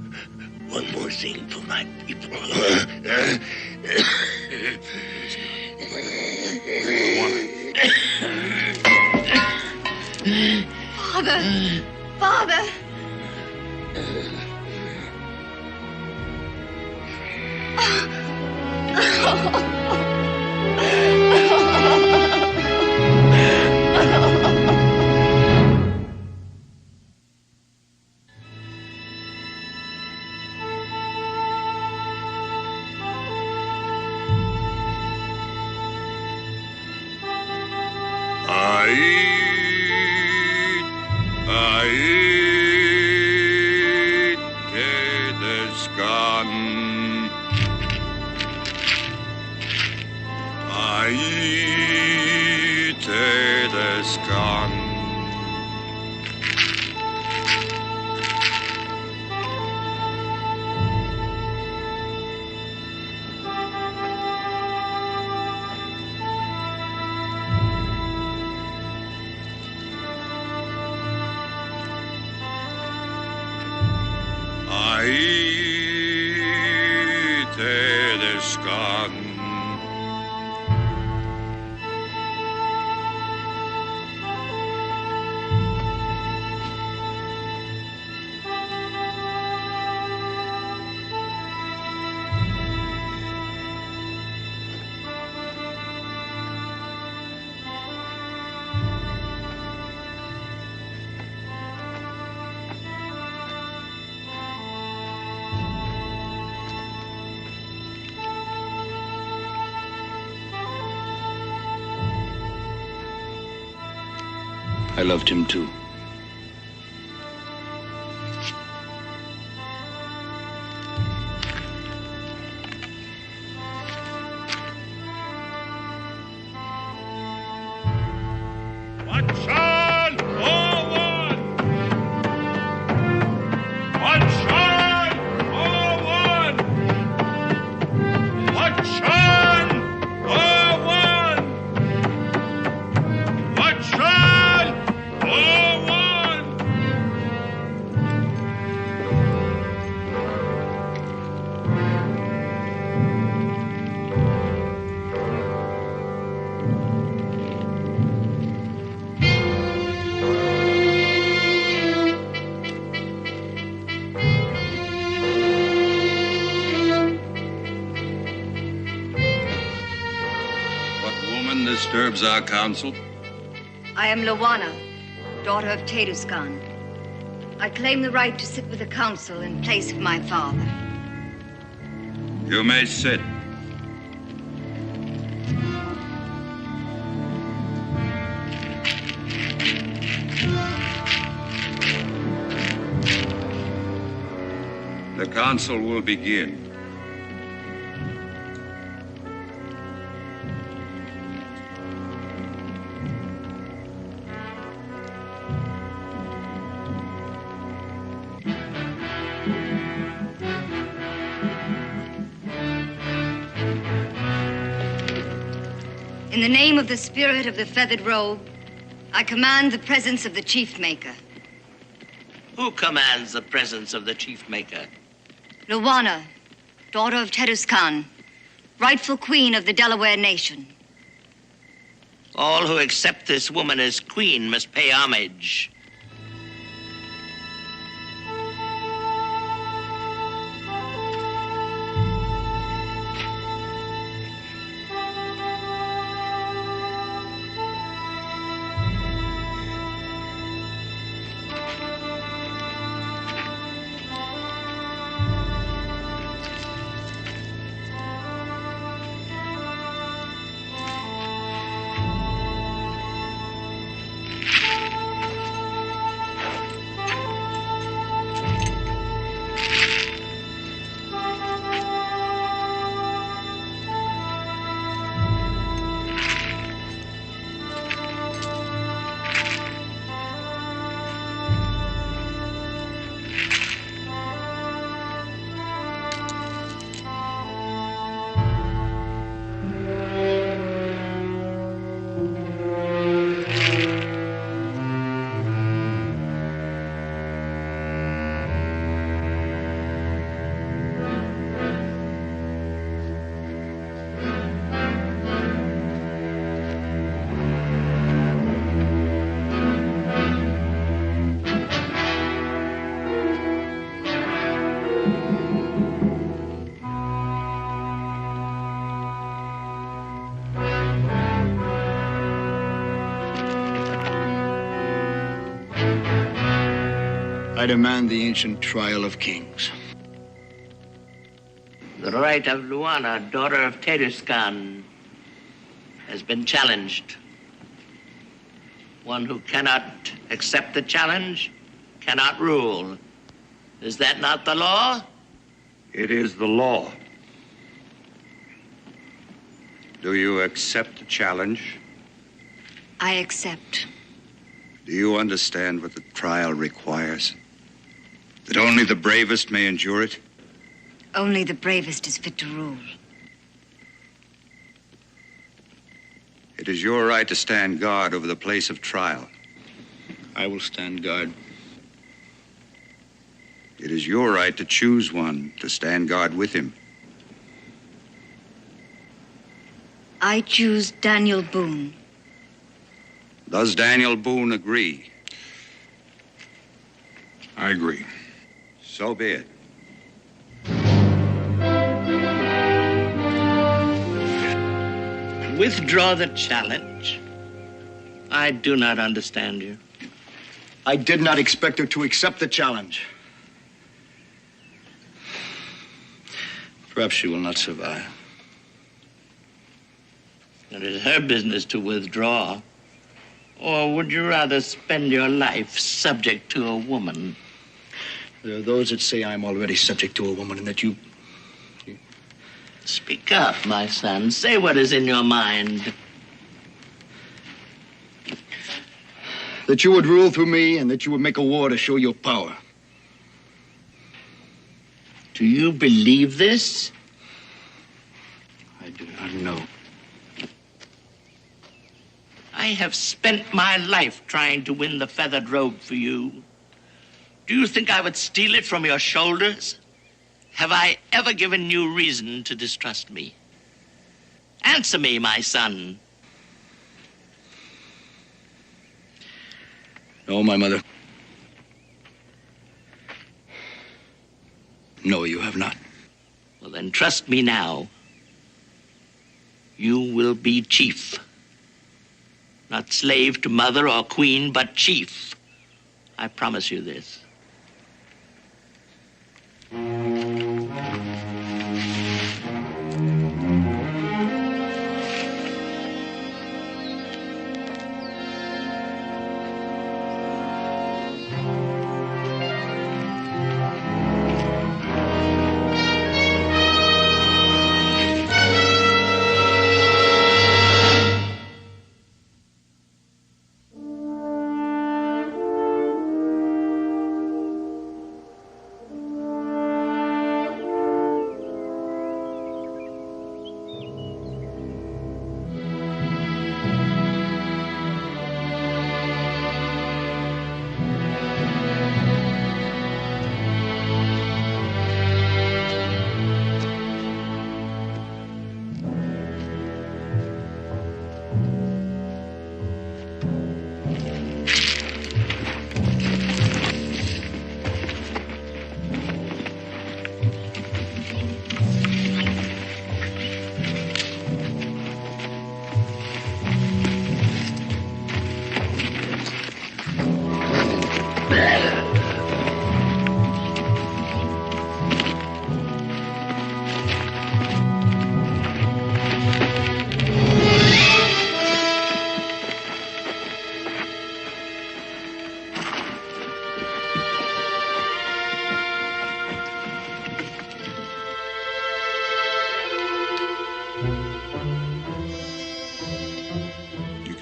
one more thing for my people. Father! I loved him too. Disturbs our council. I am Lawana, daughter of Teduscan. I claim the right to sit with the council in place of my father. You may sit. The council will begin. In the name of the spirit of the feathered robe, I command the presence of the chief maker. Who commands the presence of the chief maker? Lawana, daughter of Teduscan, rightful queen of the Delaware nation. All who accept this woman as queen must pay homage. I demand the ancient trial of kings. The right of Luana, daughter of Teduscan, has been challenged. One who cannot accept the challenge cannot rule. Is that not the law? It is the law. Do you accept the challenge? I accept. Do you understand what the trial requires? That only the bravest may endure it? Only the bravest is fit to rule. It is your right to stand guard over the place of trial. I will stand guard. It is your right to choose one to stand guard with him. I choose Daniel Boone. Does Daniel Boone agree? I agree. So be it. Withdraw the challenge. I do not understand you. I did not expect her to accept the challenge. Perhaps she will not survive. It is her business to withdraw Or would you rather spend your life subject to a woman? There are those that say I'm already subject to a woman and that you... Speak up, my son. Say what is in your mind. That you would rule through me and that you would make a war to show your power. Do you believe this? I do not know. I have spent my life trying to win the feathered robe for you. Do you think I would steal it from your shoulders? Have I ever given you reason to distrust me? Answer me, my son. No, my mother. No, you have not. Well, then trust me now. You will be chief. Not slave to mother or queen, but chief. I promise you this.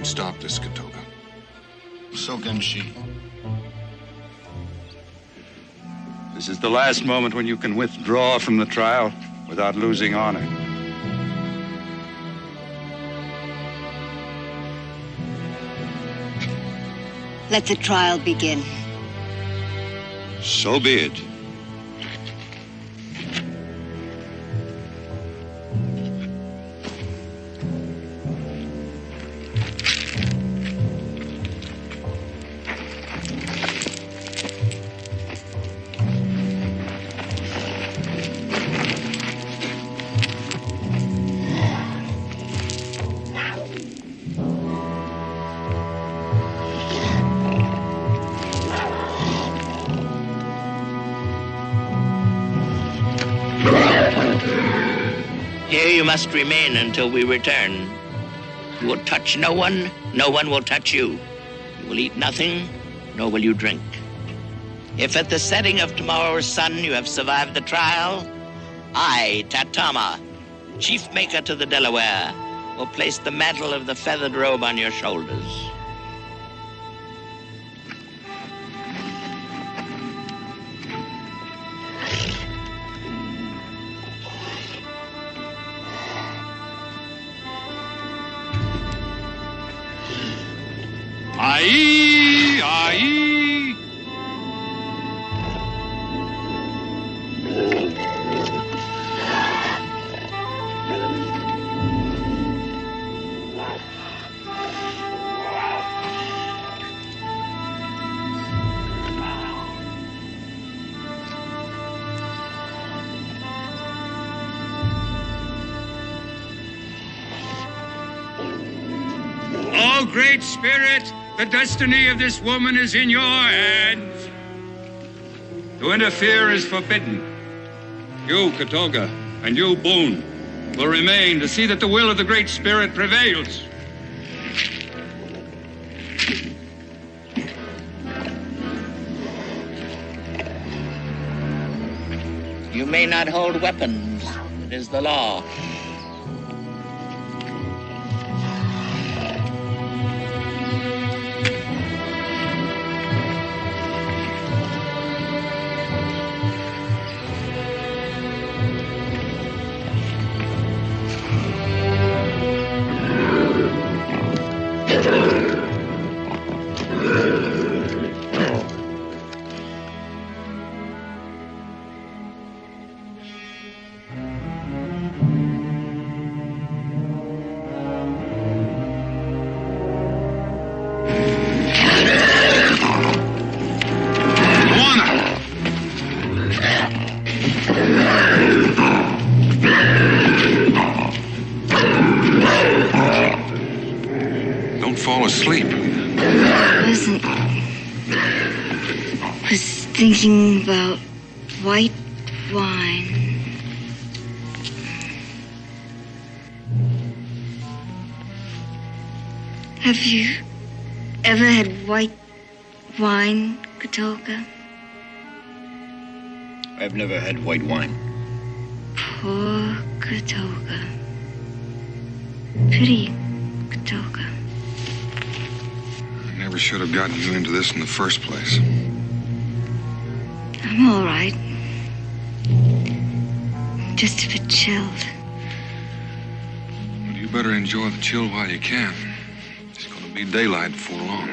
Stop this, Katoga. So can she. This is the last moment when you can withdraw from the trial without losing honor. Let the trial begin. So be it. Here you must remain until we return. You will touch no one, no one will touch you. You will eat nothing, nor will you drink. If at the setting of tomorrow's sun you have survived the trial, I, Tatama, chief maker to the Delaware, will place the mantle of the feathered robe on your shoulders. Aye, aye. Oh, Great Spirit, the destiny of this woman is in your hands. To interfere is forbidden. You, Katoga, and you, Boone, will remain to see that the will of the Great Spirit prevails. You may not hold weapons. It is the law. Thinking about white wine. Have you ever had white wine, Katolka? I've never had white wine. Poor Katolka. Pity Katolka. I never should have gotten you into this in the first place. I'm all right. Just a bit chilled. Well, you better enjoy the chill while you can. It's going to be daylight before long.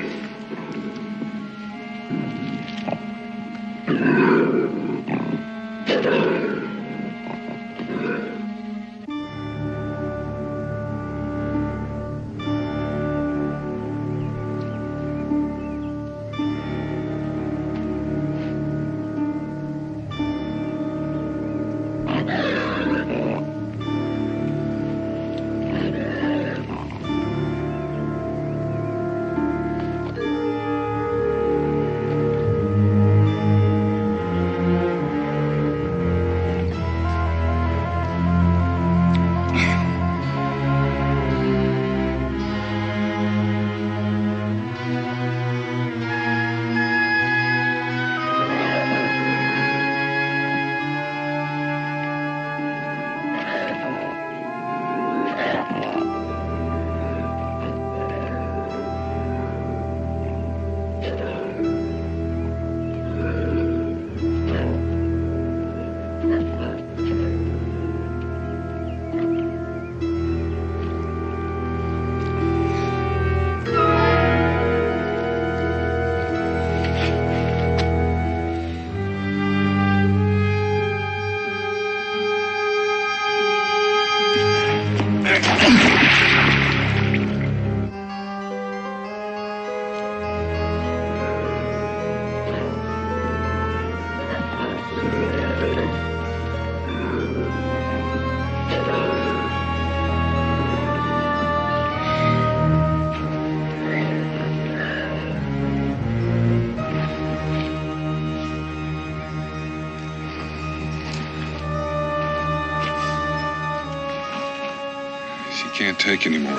Can't take anymore.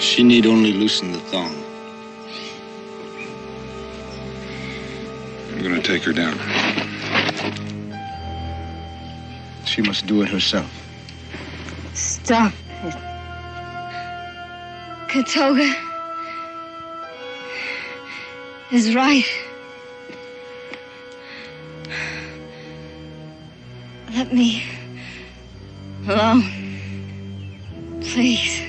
She need only loosen the thong. I'm gonna take her down. She must do it herself. Stop it. Katolka is right. Let me alone. Please.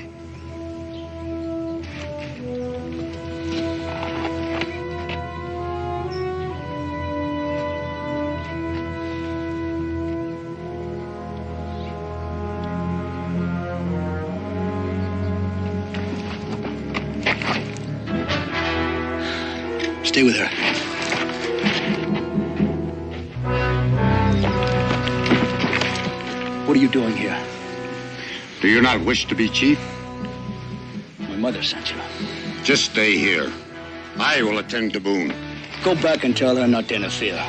Stay with her. What are you doing here? Do you not wish to be chief? My mother sent you. Just stay here. I will attend to Boone. Go back and tell her not to interfere.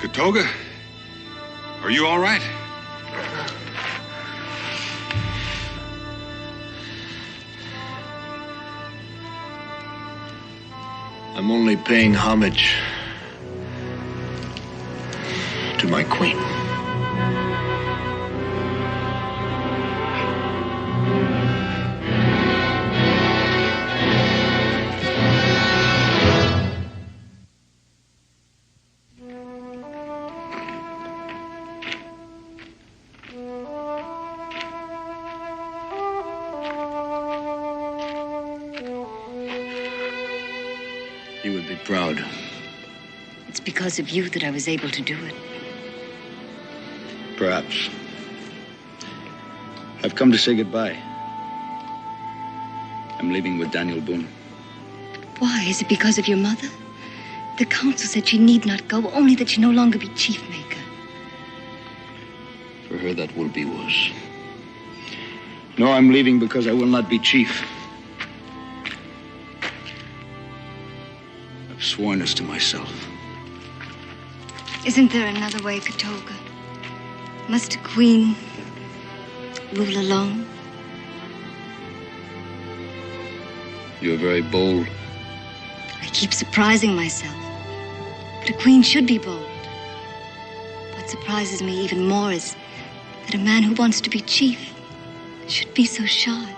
Katoga, are you all right? I'm only paying homage to my queen. You would be proud. It's because of you that I was able to do it. Perhaps. I've come to say goodbye. I'm leaving with Daniel Boone. Why? Is it because of your mother? The council said she need not go, only that she no longer be chief maker. For her, that will be worse. No, I'm leaving because I will not be chief. I've sworn this to myself. Isn't there another way, Katoga? Must a queen rule alone? You're very bold. I keep surprising myself. But a queen should be bold. What surprises me even more is that a man who wants to be chief should be so shy.